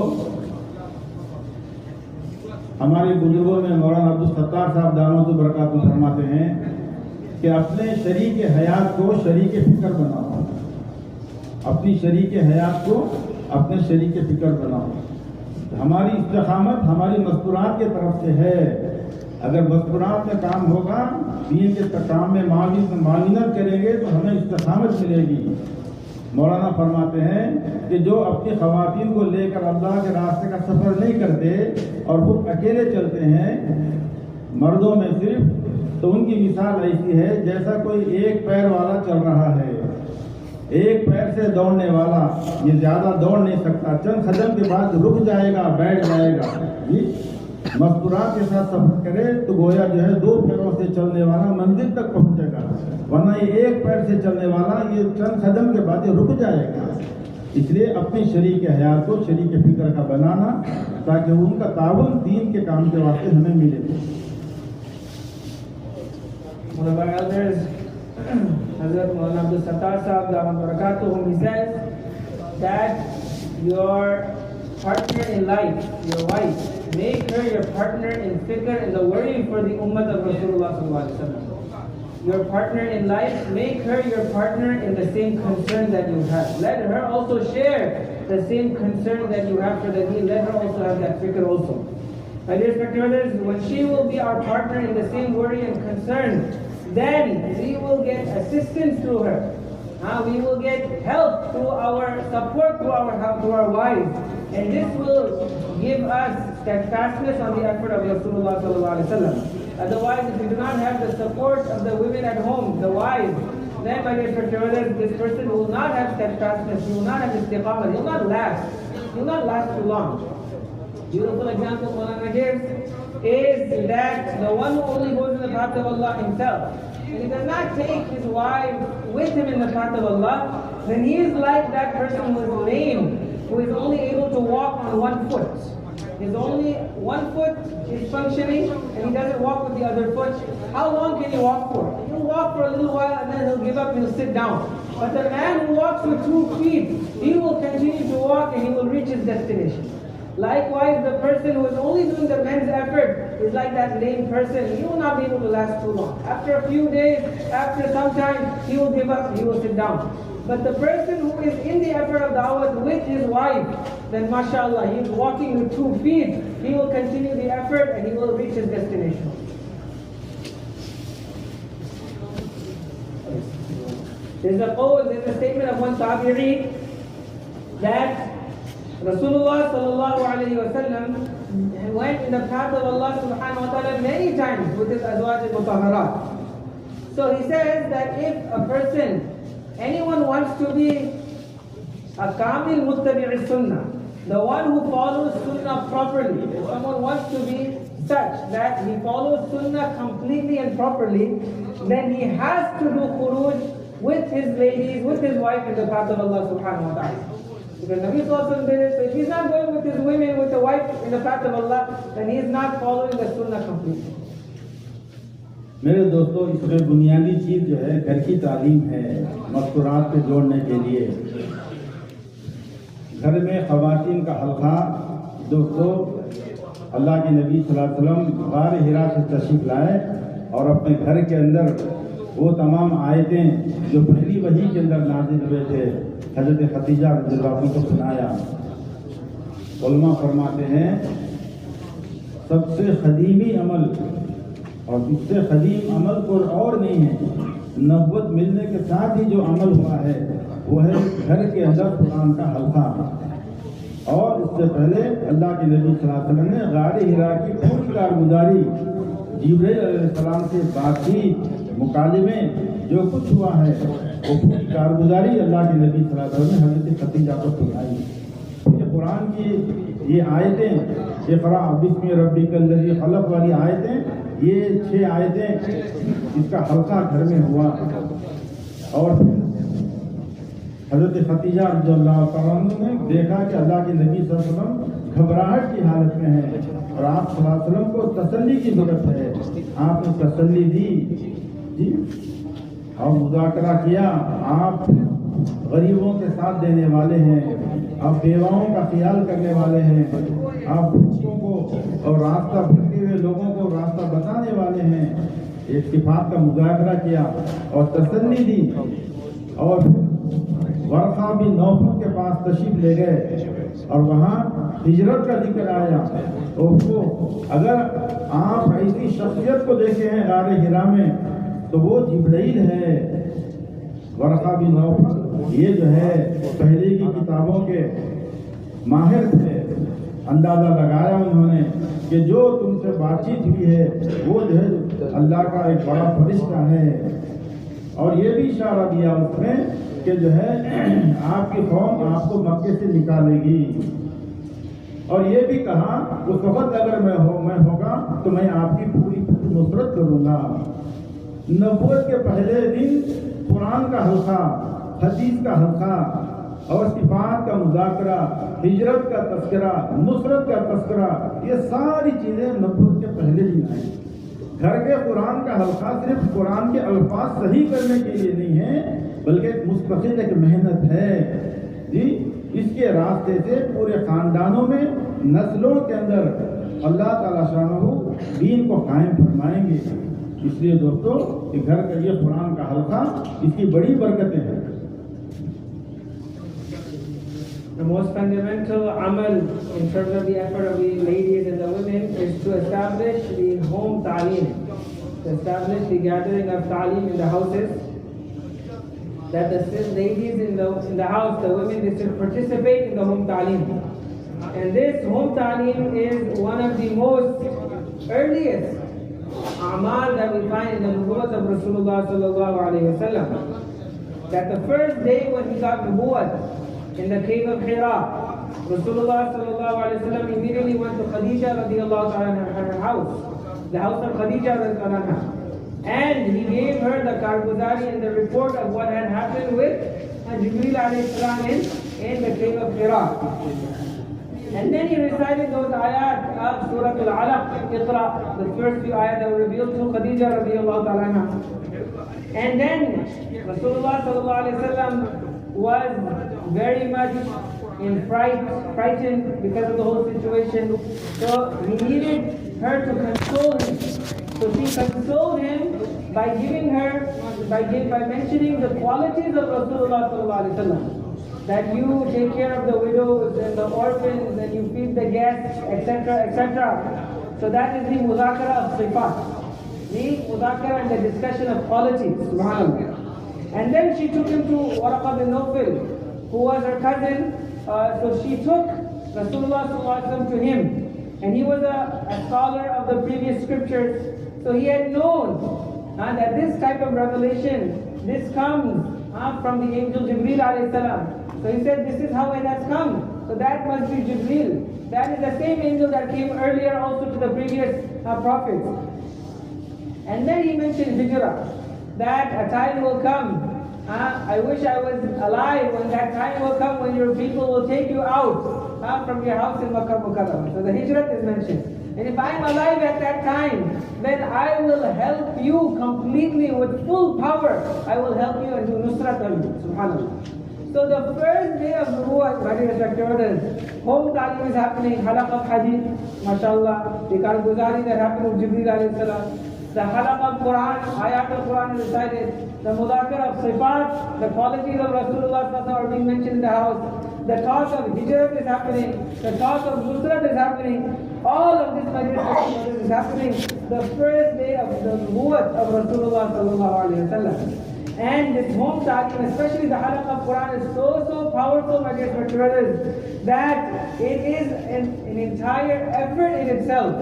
ہمارے بزرگوں میں مولانا عبدالستار صاحب دامت برکاتہ فرماتے ہیں کہ اپنے شریک حیات کو شریک فکر بناؤ. اپنی شریک حیات کو اپنے شریک فکر بناؤ. ہماری استقامت ہماری مستورات کے طرف سے ہے. اگر مستورات میں کام ہوگا، دین کے کام میں معاونت کریں گے تو ہمیں استقامت ملے گی. مولانا فرماتے ہیں کہ جو اپنی خواتین کو لے کر اللہ کے راستے کا سفر نہیں کرتے اور خود اکیلے چلتے ہیں مردوں میں صرف، تو ان کی مثال ایسی ہے جیسا کوئی ایک پیر والا چل رہا ہے. ایک پیر سے دوڑنے والا یہ زیادہ دوڑ نہیں سکتا، چند قدم کے بعد رک جائے گا، بیٹھ جائے گا. مستورات کے ساتھ سفر کرے تو گویا جو ہے دو پیروں سے چلنے والا منزل تک پہنچے گا، ورنہ یہ ایک پیر سے چلنے والا یہ چند قدم کے بعد رک جائے گا. اس لیے اپنی شریک حیات کو شریک فکر کا بنانا تاکہ ان کا تعاون دین کے کام کے واسطے ہمیں ملے. One of our elders, Hazrat Maulana Abdul Sattar Sahab Damat Barakatuhum, he says that your partner in life, your wife, make her your partner in fikr and the worry for the ummah of Rasulullah sallallahu alaihi wasallam. Your partner in life, make her your partner in the same concern that you have. Let her also share the same concern that you have for the deen. Let her also have that fikr also. My dear respected brothers, when she will be our partner in the same worry and concern, then we will get assistance through her. We will get help through our support through our wives, and this will give us steadfastness on the effort of Rasulullah sallallahu alaihi wasallam. Otherwise, if we do not have the support of the women at home, the wives, then my dear respected brothers, this person will not have steadfastness. He will not have istiqamah. He will not last. He will not last too long. Beautiful example Maulana gives is that the one who only goes in the path of Allah himself, and he does not take his wife with him in the path of Allah, then he is like that person who is lame, who is only able to walk on one foot. His only one foot is functioning and he doesn't walk with the other foot. How long can he walk for? He'll walk for a little while and then he'll give up and he'll sit down. But the man who walks with 2 feet, he will continue to walk and he will reach his destination. Likewise, the person who is only doing the men's effort is like that lame person. He will not be able to last too long. After a few days, after some time, he will give up, he will sit down. But the person who is in the effort of da'wah with his wife, then mashallah, he is walking with 2 feet. He will continue the effort and he will reach his destination. There's a statement of one tabi'i that Rasulullah sallallahu alayhi wa sallam went in the path of Allah subhanahu wa ta'ala many times with his azwaj al-mutahharat. So he says that if a person, anyone wants to be a kamil muttabi'i sunnah, the one who follows sunnah properly, if someone wants to be such that he follows sunnah completely and properly, then he has to do khuruj with his ladies, with his wife in the path of Allah subhanahu wa ta'ala. Because Nabi Sallallahu Alaihi Wasallam did it, so if he's not going with his women, with the wife in the path of Allah, then he is not following the sunnah completely. میرے دوستو، اس میں بنیادی چیز جو ہے گھر کی تعلیم ہے مستورات کو جوڑنے کے لیے. گھر میں خواتین کا حلقہ، دوستو اللہ کے نبی صلی اللہ علیہ وسلم غار حرا سے تشریف لائے اور اپنے گھر کے اندر وہ تمام آیتیں جو پہلی وحی کے اندر نازل ہوئے تھے حضرت خدیجہ رضی اللہ عنہا کو سنایا. علماء فرماتے ہیں سب سے قدیمی عمل اور اس سے قدیم عمل کوئی اور نہیں ہے. نبوت ملنے کے ساتھ ہی جو عمل ہوا ہے وہ ہے گھر کے اندر قرآن کا حلقہ. اور اس سے پہلے اللہ کے نبی صلی اللہ علیہ وسلم نے غار حرا کی پوری کارگزاری، جبرائیل علیہ السلام سے بات چیت، مکالمے، جو کچھ ہوا ہے وہ پوری کارگزاری اللہ کے نبی صلی اللہ علیہ وسلم نے حضرت خدیجہ کو سنائی. یہ قرآن کی یہ آیتیں، اقرأ بسم ربک الذی خلق والی آیتیں، یہ 6 آیتیں اس کا حلقہ گھر میں ہوا. اور حضرت خدیجہ رضی اللہ تعالیٰ عنہ نے دیکھا کہ اللہ کے نبی صلی اللہ علیہ وسلم گھبراہٹ کی حالت میں ہے اور آپ صلی اللہ علیہ وسلم کو تسلی کی ضرورت ہے. آپ نے تسلی دی جی اور مذاکرہ کیا. آپ غریبوں کے ساتھ دینے والے ہیں، آپ بیواؤں کا خیال کرنے والے ہیں، آپ بچوں کو اور راستہ بھٹکے ہوئے لوگوں کو راستہ بتانے والے ہیں. ایک صفات کا مذاکرہ کیا اور تسلی دی. اور ورقہ بن نوفل کے پاس تشریف لے گئے اور وہاں ہجرت کا ذکر آیا. اگر آپ ایسی شخصیت کو دیکھے ہیں غار حرا میں تو وہ جبرائیل ہے. ورقہ بن نوفل یہ جو ہے پہلے کی کتابوں کے ماہر تھے. اندازہ لگایا انہوں نے کہ جو تم سے بات چیت ہوئی ہے وہ جو ہے اللہ کا ایک بڑا فرشتہ ہے. اور یہ بھی اشارہ دیا اس نے کہ جو ہے آپ کی قوم آپ کو مکے سے نکالے گی. اور یہ بھی کہا اس وقت اگر میں ہوگا تو میں آپ کی پوری نصرت کروں گا. نبوت کے پہلے دن قرآن کا حلقہ، حدیث کا حلقہ اور صفات کا مذاکرہ، ہجرت کا تذکرہ، نصرت کا تذکرہ، یہ ساری چیزیں نبوت کے پہلے دن آئیں. گھر کے قرآن کا حلقہ صرف قرآن کے الفاظ صحیح کرنے کے لیے نہیں ہے بلکہ ایک مستقل ایک محنت ہے جی. اس کے راستے سے پورے خاندانوں میں، نسلوں کے اندر اللہ تعالیٰ شانہ دین کو قائم فرمائیں گے. اس لیے دوستو کہ گھر کا یہ قرآن کا حلقہ اس کی بڑی برکتیں ہیں. The most fundamental amal in terms of the effort of the ladies and the women is to establish the home ta'aleem, to establish the gathering of ta'aleem in the houses, that the ladies in the house, the women, they should participate in the home ta'aleem. And this home ta'aleem is one of the most earliest amal that we find in the nubuwwat of Rasulullah sallallahu alayhi wa sallam. That the first day when he got nubuwwat, in the cave of Hira, Rasulullah sallallahu alaihi wasallam immediately went to Khadija radiallahu ta'ala her house, the house of Khadija radiallahu anha, and he gave her the karguzari and the report of what had happened with Jibreel alayhi salam in the cave of Hira. And then he recited those ayat of Surah Al-Alaq, Iqra, the first few ayat that were revealed to Khadija radiallahu ta'ala anha. And then Rasulullah sallallahu alaihi wasallam was very much frightened because of the whole situation. So he needed her to console him. So she consoled him by giving her, by mentioning the qualities of Rasulullah sallallahu alaihi wasallam. That you take care of the widows and the orphans and you feed the guests, etc., etc. So that is the mudhakara of sifat. The mudhakara and the discussion of qualities. Subhanallah. And then she took him to Waraqah bin Nawfal, who was her cousin. So she took Rasulullah ﷺ to him. And he was a scholar of the previous scriptures. So he had known that this type of revelation, this comes from the angel Jibreel alayhi salam. So he said, this is how it has come. So that must be Jibreel. That is the same angel that came earlier also to the previous prophets. And then he mentioned Hijrah, that a time will come. I wish I was alive when that time will come when your people will take you out from your house in Makkah Mukarramah. So the Hijrat is mentioned. And if I am alive at that time, then I will help you completely with full power. I will help you and do nusrat on you. Subhanallah. So the first day of Nubuwwat, my dear respected brothers, home ta'aleem is happening, halaq of hadith, mashallah, the karguzari that happened with Jibreel alayhi salam. The halaq of Quran, ayat of Quran is recited. The mudhakara of sifat, the qualities of Rasulullah are being mentioned in the house. The talk of hijrat is happening. The talk of nusrat is happening. All of this, my dear brothers, is happening the first day of the nubuwwat of Rasulullah sallallahu alaihi wasallam. And this home ta'lim, especially the halaqah of Quran, is so powerful, my dear brothers, that it is an entire effort in itself.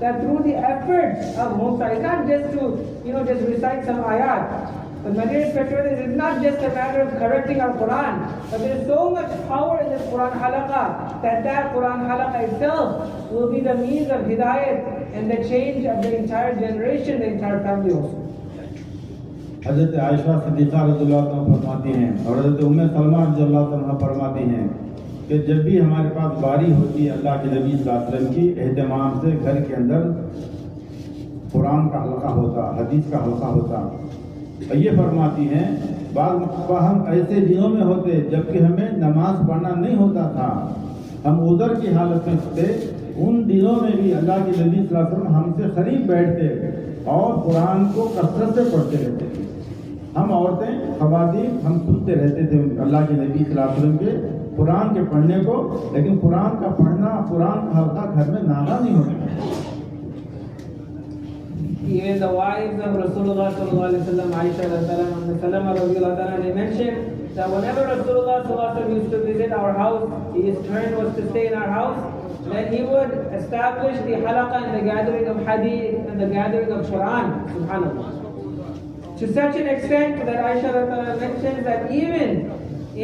That through the effort of home ta'lim, it's not just to just recite some ayat. But my dear brothers, it's not just a matter of correcting our Quran, but there is so much power in this Quran halaqah that Quran halaqah itself will be the means of hidayat and the change of the entire generation, the entire family also. حضرت عائشہ صدیقہ رضی اللہ عنہ فرماتی ہیں اور حضرت ام سلمہ رضی اللہ عنہ فرماتی ہیں کہ جب بھی ہمارے پاس باری ہوتی ہے اللہ کے نبی صلی اللہ علیہ وسلم کی اہتمام سے گھر کے اندر قرآن کا حلقہ ہوتا، حدیث کا حلقہ ہوتا. یہ فرماتی ہیں بعض مرتبہ ہم ایسے دنوں میں ہوتے جبکہ ہمیں نماز پڑھنا نہیں ہوتا تھا، ہم عذر کی حالت میں تھے، ان دنوں میں بھی اللہ کے نبی صلی اللہ علیہ وسلم ہم سے قریب بیٹھتے اور قرآن کو کثرت سے پڑھتے رہتے تھے. ہم عورتیں خواتین ہم سنتے رہتے تھے اللہ کے نبی صلی اللہ علیہ وسلم کے قرآن کے پڑھنے کو، لیکن قرآن کا پڑھنا، قرآن کا حلقہ گھر میں ناغا نہیں ہوتا. Even the wives of Rasulullah sallallahu alaihi wasallam, Aisha and Salama radhiyallahu anha, they mentioned that whenever Rasulullah sallallahu alaihi wasallam used to visit our house, his turn was to stay in our house, then he would establish the halaqah and the gathering of hadith and the gathering of Quran, subhanallah. To such an extent that Aisha radhiyallahu anha mentions that even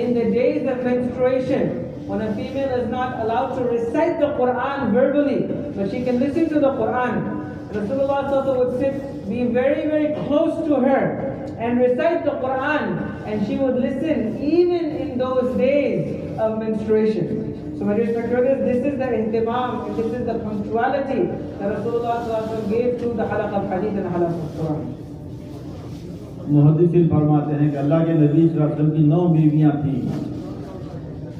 in the days of menstruation, when a female is not allowed to recite the Quran verbally, but she can listen to the Quran, Rasulullah would be very close to her and recite the Quran, and she would listen even in those days of menstruation. So my dear brothers, this is the ihtimam, and this is the punctuality that Rasulullah gave to the halaqah of hadith and halaqah of Quran. محدثین فرماتے ہیں کہ اللہ کے نبی صلی اللہ علیہ وسلم کی 9 بیویاں تھیں.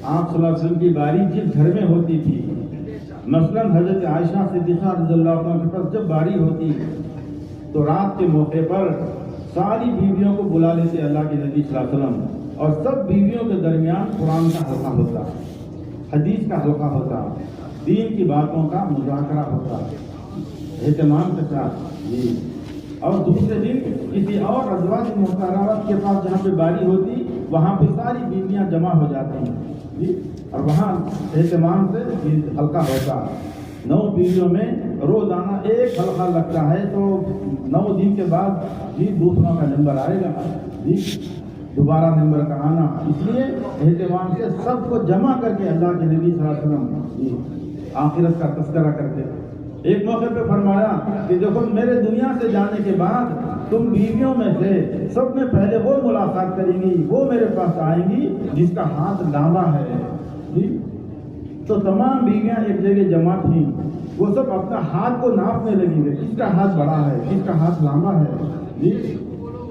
آپ صلی اللہ علیہ وسلم کی باری جس گھر میں ہوتی تھی، مثلاً حضرت عائشہ صدیقہ رضی اللہ عنہ کے پاس جب باری ہوتی تو رات کے موقع پر ساری بیویوں کو بلا لیتے اللہ کے نبی صلی اللہ علیہ وسلم، اور سب بیویوں کے درمیان قرآن کا حلقہ ہوتا، حدیث کا حلقہ ہوتا، دین کی باتوں کا مذاکرہ ہوتا اہتمام کے ساتھ. اور دوسرے دن کسی اور ازواج محترمات کے پاس جہاں پہ باری ہوتی وہاں پہ ساری بیویاں جمع ہو جاتی ہیں اور وہاں اہتمام سے حلقہ ہوتا. 9 بیویوں میں روزانہ ایک حلقہ لگتا ہے تو 9 دن کے بعد دوسروں کا نمبر آئے گا، دوبارہ نمبر کا آنا. اس لیے اہتمام سے سب کو جمع کر کے اللہ کے نبی صلی اللہ علیہ وسلم آخرت کا تذکرہ کرتے. ایک موقع پہ فرمایا کہ دیکھو میرے دنیا سے جانے کے بعد تم بیویوں میں سے سب میں پہلے وہ ملاقات کریں گی، وہ میرے پاس آئیں گی جس کا ہاتھ لمبا ہے. تو تمام بیویاں ایک جگہ جمع تھیں، وہ سب اپنا ہاتھ کو ناپنے لگیں گے، کس کا ہاتھ بڑا ہے، کس کا ہاتھ لمبا ہے.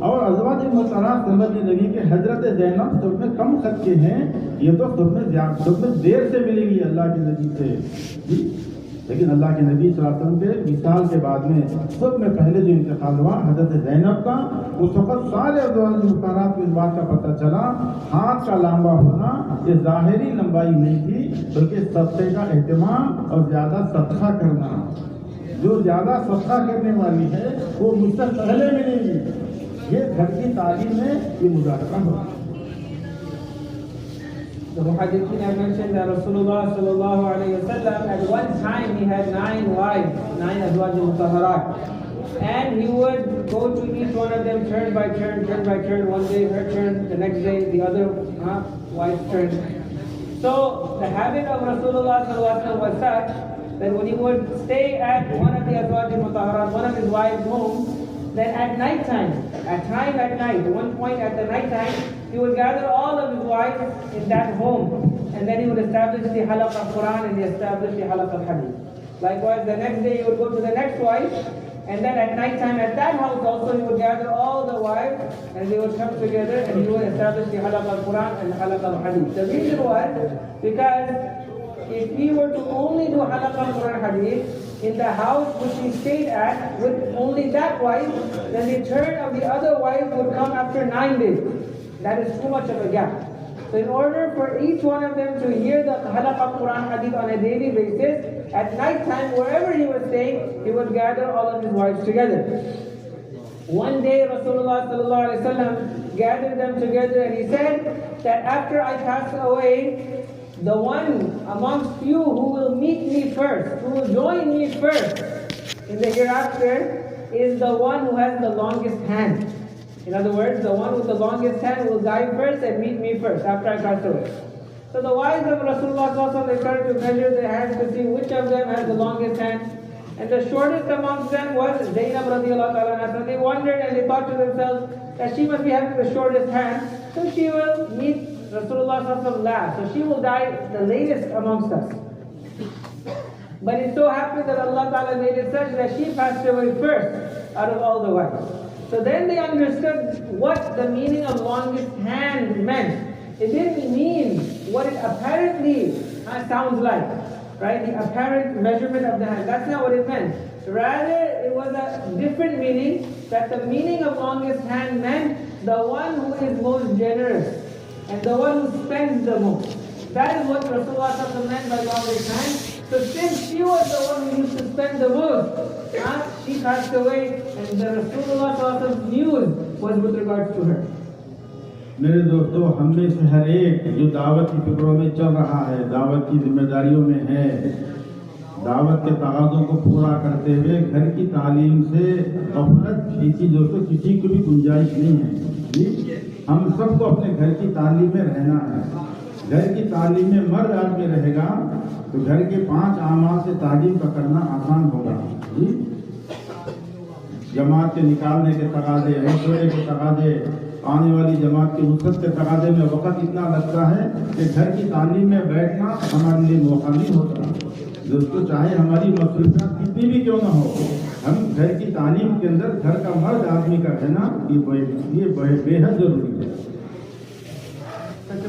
اور ازواج محترمات سمجھنے لگی کہ حضرت زینب سب میں کم خط کے ہیں، یہ تو سب میں دیر سے ملیں گی اللہ کے نبی سے. لیکن اللہ کے نبی صلی اللہ علیہ وسلم کے وصال کے بعد میں سب میں پہلے جو انتقال ہوا حضرت زینب کا، اس وقت سارے ازواج محترمات کو اس بات کا پتہ چلا ہاتھ کا لمبا ہونا یہ ظاہری لمبائی نہیں تھی بلکہ صدقے کا اہتمام اور زیادہ صدقہ کرنا. جو زیادہ صدقہ کرنے والی ہے وہ مجھ سے پہلے ملیں گی. یہ گھر کی تعلیم میں یہ مذاکرہ ہوگا. The Muhaddithin have mentioned that Rasulullah sallallahu alayhi wa sallam at one time he had 9 wives, 9 azwaj mutahharat, and he would go to each one of them turn by turn. One day her turn, the next day the other wife's turn. So the habit of Rasulullah sallallahu alayhi wa sallam was such that when he would stay at one of the azwaj mutahharat, one of his wives' homes, then at night time, at one point at the night time, he would gather all of his wives in that home, and then he would establish the halaqah of Quran and he established the halaqah of hadith. Likewise, the next day he would go to the next wife, and then at night time at that house also he would gather all the wives and they would come together and he would establish the halaqah of Quran and the halaqah of hadith. The reason was because if he were to only do halaqah of Quran hadith in the house which he stayed at with only that wife, then the turn of the other wife would come after 9 days. That is too much of a gap. So in order for each one of them to hear the halaqah of Quran hadith on a daily basis, at night time, wherever he was staying, he would gather all of his wives together. One day Rasulullah sallallahu alaihi wasallam gathered them together and he said that after I pass away, the one amongst you who will meet me first, who will join me first in the hereafter, is the one who has the longest hand. In other words, the one with the longest hand will die first and meet me first after I pass away. So the wives of Rasulullah sallallahu alaihi wasallam, they started to measure their hands to see which of them has the longest hand. And the shortest amongst them was Zainab radiallahu ta'ala anha. So they wondered and they thought to themselves that she must be having the shortest hand, so she will meet Rasulullah sallallahu alaihi wasallam last. So she will die the latest amongst us. But it so happened that Allah ta'ala made it such that she passed away first out of all the wives. So then they understood what the meaning of longest hand meant. It didn't mean what it apparently sounds like. Right? The apparent measurement of the hand. That's not what it meant. Rather, it was a different meaning, that the meaning of longest hand meant the one who is most generous and the one who spends the most. That is what Rasulullah meant by longest hand. So since she was the one who used to spend the most, she passed away, and the Rasulullah news was with regards to her. میرے دوستو، ہم میں سے ہر ایک جو دعوت کی فکروں میں چل رہا ہے، دعوت کی ذمہ داریوں میں ہے، دعوت کے تقاضوں کو پورا کرتے ہوئے گھر کی تعلیم سے غفلت کسی دوستو کسی کو بھی گنجائش نہیں ہے جی۔ ہم سب کو اپنے گھر کی تعلیم میں رہنا ہے۔ گھر کی تعلیم میں مرد آدمی رہے گا تو گھر کے 5 اعمال سے تعلیم کا کرنا آسان ہوگا جی۔ جماعت کے نکالنے کے تقاضے، مشورے کے تقاضے، آنے والی جماعت کی وسعت کے تقاضے میں وقت اتنا لگتا ہے کہ گھر کی تعلیم میں بیٹھنا ہمارے لیے موقع نہیں ہوتا۔ دوستو، چاہے ہماری مصروفیات کتنی بھی کیوں نہ ہو، ہم گھر کی تعلیم کے اندر گھر کا مرد آدمی کا رہنا یہ بے حد ضروری ہے۔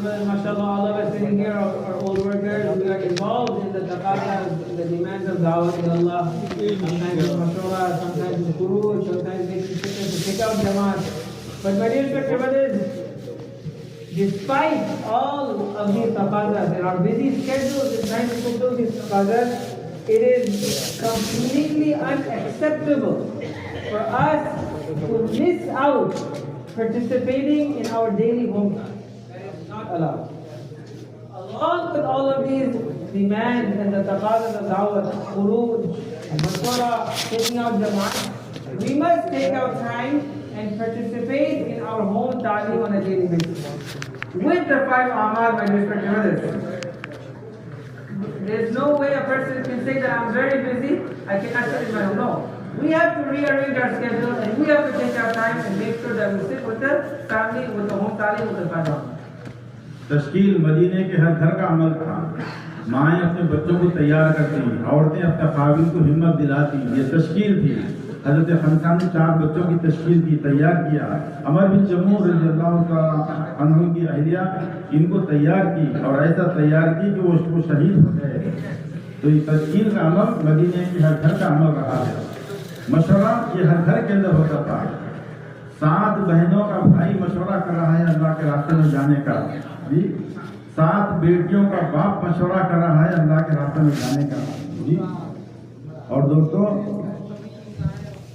MashaAllah, all of us sitting here are old workers. We are involved in the taqaza, the demands of da'wah to Allah. Sometimes it's mashwara, sometimes it's khuruj, sometimes making fitness to pick out jamaat. But my dear respected brothers, despite all of these taqazas and our busy schedules in trying to fulfill these taqazas, it is completely unacceptable for us to miss out participating in our daily home time. Allowed. Along with all of these demands and the taqazzas of da'wah, khuruj, and mashwara, taking out jamaat, we must take out time and participate in our home ta'lim on a daily basis. With the 5 amal, my dear brothers. There's no way a person can say that I'm very busy, I cannot sit in my home. No. We have to rearrange our schedule and we have to take our time and make sure that we sit with the family, with the home ta'lim, with the family. تشکیل مدینے کے ہر گھر کا عمل تھا۔ مائیں اپنے بچوں کو تیار کرتی، عورتیں اپنے قابل کو ہمت دلاتی، یہ تشکیل تھی۔ حضرت خنسا نے 4 بچوں کی تشکیل کی، تیار کیا۔ عمر بن جموح رضی اللہ عنہ کی اہلیہ ان کو تیار کی اور ایسا تیار کی کہ وہ شہید ہو گئے۔ تو یہ تشکیل کا عمل مدینے کے ہر گھر کا عمل رہا ہے۔ مشورہ یہ ہر گھر کے اندر ہوتا تھا۔ 7 بہنوں کا بھائی مشورہ کر رہا ہے اللہ کے راستے میں جانے کا جی۔ 7 بیٹیوں کا باپ مشورہ کر رہا ہے اللہ کے راستے میں جانے کا جی۔ اور دوستو،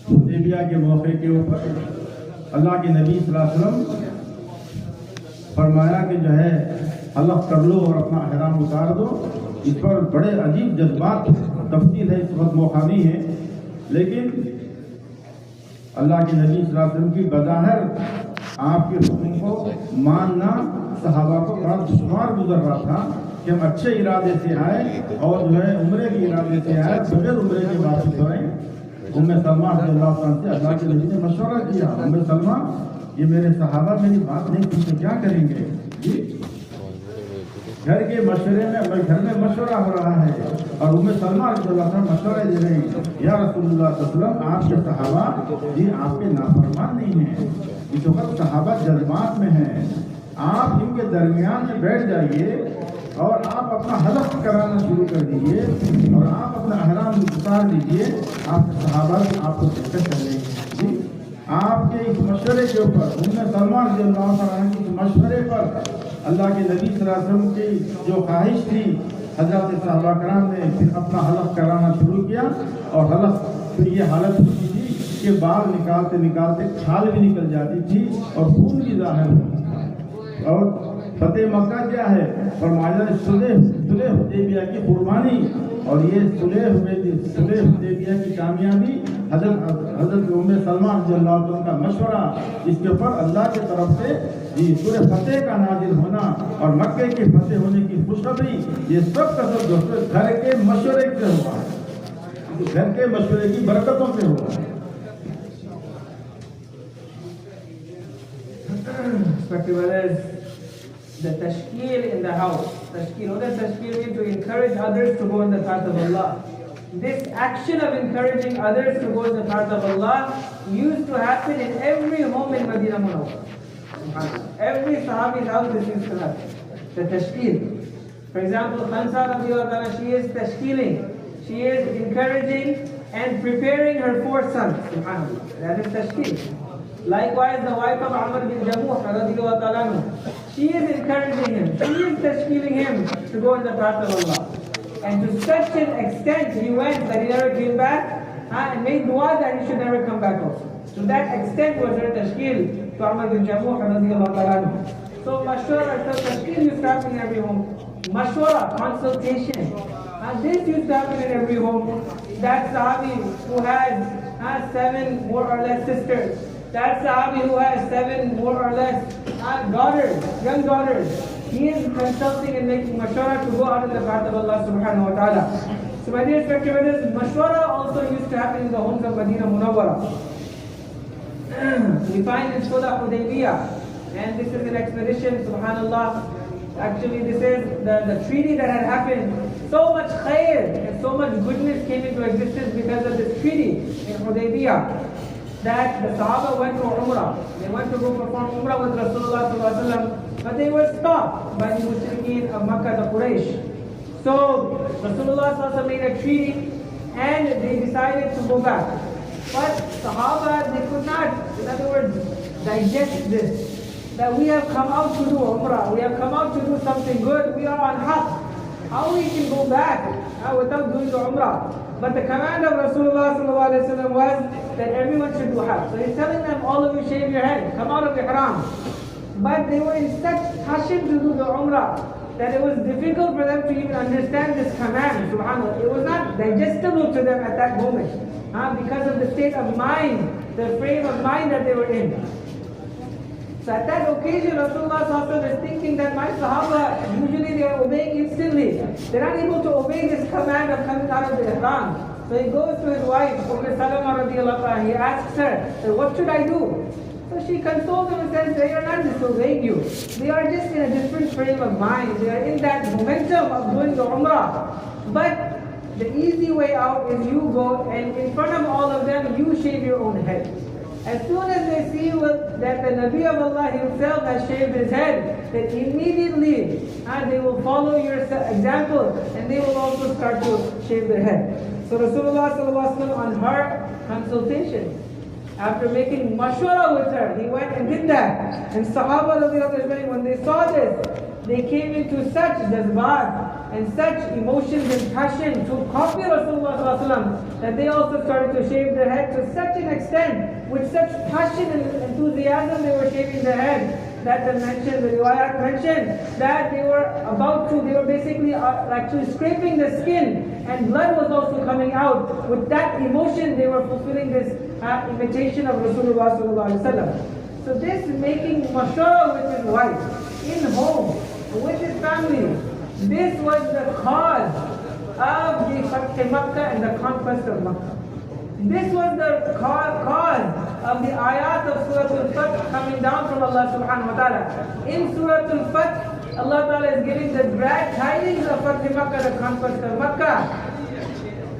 حدیبیہ کے موقع کے اوپر اللہ کے نبی صلی اللہ علیہ وسلم فرمایا کہ جو ہے حلق کر لو اور اپنا احرام اتار دو۔ اس پر بڑے عجیب جذبات تفصیل ہے، اس وقت موقع نہیں ہے، لیکن اللہ کے نبی صلی اللہ علیہ وسلم کی بظاہر آپ کے حکم کو ماننا صحابہ کو بڑا دشوار گزر رہا تھا کہ ہم اچھے ارادے سے آئے اور جو ہے عمرے کے ارادے سے آئے، بغیر عمرے کے واپس ہوئے۔ سلمہ رضی اللہ عنہ سے اللہ کے نبی نے مشورہ کیا، سلمہ یہ میرے صحابہ میری بات نہیں پوچھتے، کیا کریں گے جی؟ گھر کے مشورے میں گھر میں مشورہ ہو رہا ہے اور سلمہ رضی اللہ عنہ مشورہ دے رہے ہیں، یا رسول اللہ صلی اللہ علیہ وسلم آپ کے صحابہ جی آپ کے نافرمان نہیں ہیں، اس وقت صحابہ جذبات میں ہیں، آپ ان کے درمیان میں بیٹھ جائیے اور آپ اپنا حلق کرانا شروع کر دیجیے اور آپ اپنا احرام اتار دیجیے، آپ کے صحابہ آپ کو دقت کر لیں گے جی۔ آپ کے اس مشورے کے اوپر سلمہ رضی اللہ عنہ کے مشورے پر اللہ کے نبی صلی اللہ علیہ وسلم کی جو خواہش تھی، حضرات صحابہ کرام نے پھر اپنا حلق کرانا شروع کیا اور حلق پھر یہ حالت ہوتی تھی کہ بال نکالتے نکالتے کھال بھی نکل جاتی تھی اور خون بھی ظاہر ہوتا تھا۔ اور فتح مکہ کیا ہے؟ فرمایا صلح حدیبیہ کی قربانی، اور یہ صلح حدیبیہ کی کامیابی حضرت ام سلمہ رضی اللہ عنہ کا مشورہ، اس کے اوپر اللہ کی طرف سے سورہ فتح کا نازل ہونا اور مکے کی فتح ہونے کی خوشخبری، یہ سب کا سب دوستوں گھر کے مشورے سے ہوا ہے، گھر کے مشورے کی برکتوں سے ہوا ہے۔ The tashkil in the house. Tashkil, what does tashkil mean? To encourage others to go in the path of Allah. This action of encouraging others to go in the path of Allah used to happen in every home in Medina Munawwara. Every Sahabi's house this used to happen. The tashkil. For example, Khansa radiallahu anha, she is tashkiling. She is encouraging and preparing her 4 sons. Subhanallah. That is tashkil. Likewise, the wife of Amr bin Jamuh radiallahu ta'ala anhu, she is encouraging him, she is tashkiling him to go in the path of Allah. And to such an extent he went that he never came back and made dua that he should never come back also. To that extent was her tashkil to Amr bin Jamuh radiallahu ta'ala anhu. So mashwara, so tashkil used to happen in every home. Mashwara, consultation. And this used to happen in every home. That Sahabi who has 7 more or less sisters, that Sahabi who has 7 more or less daughters, young daughters, he is consulting and making mashwara to go out in the path of Allah subhanahu wa ta'ala. So my dear respected brothers, mashwara also used to happen in the homes of Medina Munawwara. We find in Sulh Hudaybiyah, and this is an expedition, subhanallah. Actually this is the treaty that had happened. So much khair and so much goodness came into existence because of this treaty in Hudaybiyah, that the Sahaba went to Umrah. They went to go perform Umrah with Rasulullah sallallahu alaihi wasallam, but they were stopped by the Mushrikeen of Makkah, the Quraysh. So Rasulullah sallallahu alaihi wasallam made a treaty and they decided to go back. But Sahaba, they could not, in other words, digest this, that we have come out to do Umrah, we have come out to do something good, we are on haqq. How we can go back without doing the Umrah? But the command of Rasulullah sallallahu alaihi wasallam was that everyone should do hajj. So he's telling them, all of you shave your head, come out of ihram. But they were in such passion to do the Umrah that it was difficult for them to even understand this command. Subhanallah, it was not digestible to them at that moment, because of the state of mind, the frame of mind that they were in. So at that occasion, Rasulullah sallallahu alaihi wasallam is thinking that my Sahaba, usually they are obeying instantly. They're not able to obey this command of coming out of the ihram. So he goes to his wife, Umm Salama radiallahu anha, he asks her, what should I do? So she consoles him and says, they are not disobeying you. They are just in a different frame of mind. They are in that momentum of doing the Umrah. But the easy way out is you go and in front of all of them, you shave your own head. As soon as they see that the Nabi of Allah himself has shaved his head, then immediately they will follow your example and they will also start to shave their head. So Rasulullah sallallahu alaihi wasallam, on her consultation, after making mashwara with her, he went and did that. And Sahaba radiallahu anhum, when they saw this, they came into such jazbat and such emotions and passion to copy Rasulullah sallallahu alaihi wasallam that they also started to shave their head to such an extent, with such passion and enthusiasm they were shaving their head, that the riwayat mentioned that they were basically actually scraping the skin and blood was also coming out. With that emotion they were fulfilling this imitation of Rasulullah sallallahu alaihi wasallam. So this making mashwara with his wife, in home, with his family, this was the cause of the Fath Makkah and the conquest of Makkah. This was the cause of the ayat of Surah Al-Fath coming down from Allah subhanahu wa ta'ala. In Surah Al-Fath, Allah ta'ala is giving the glad tidings of Fath Makkah, the conquest of Makkah.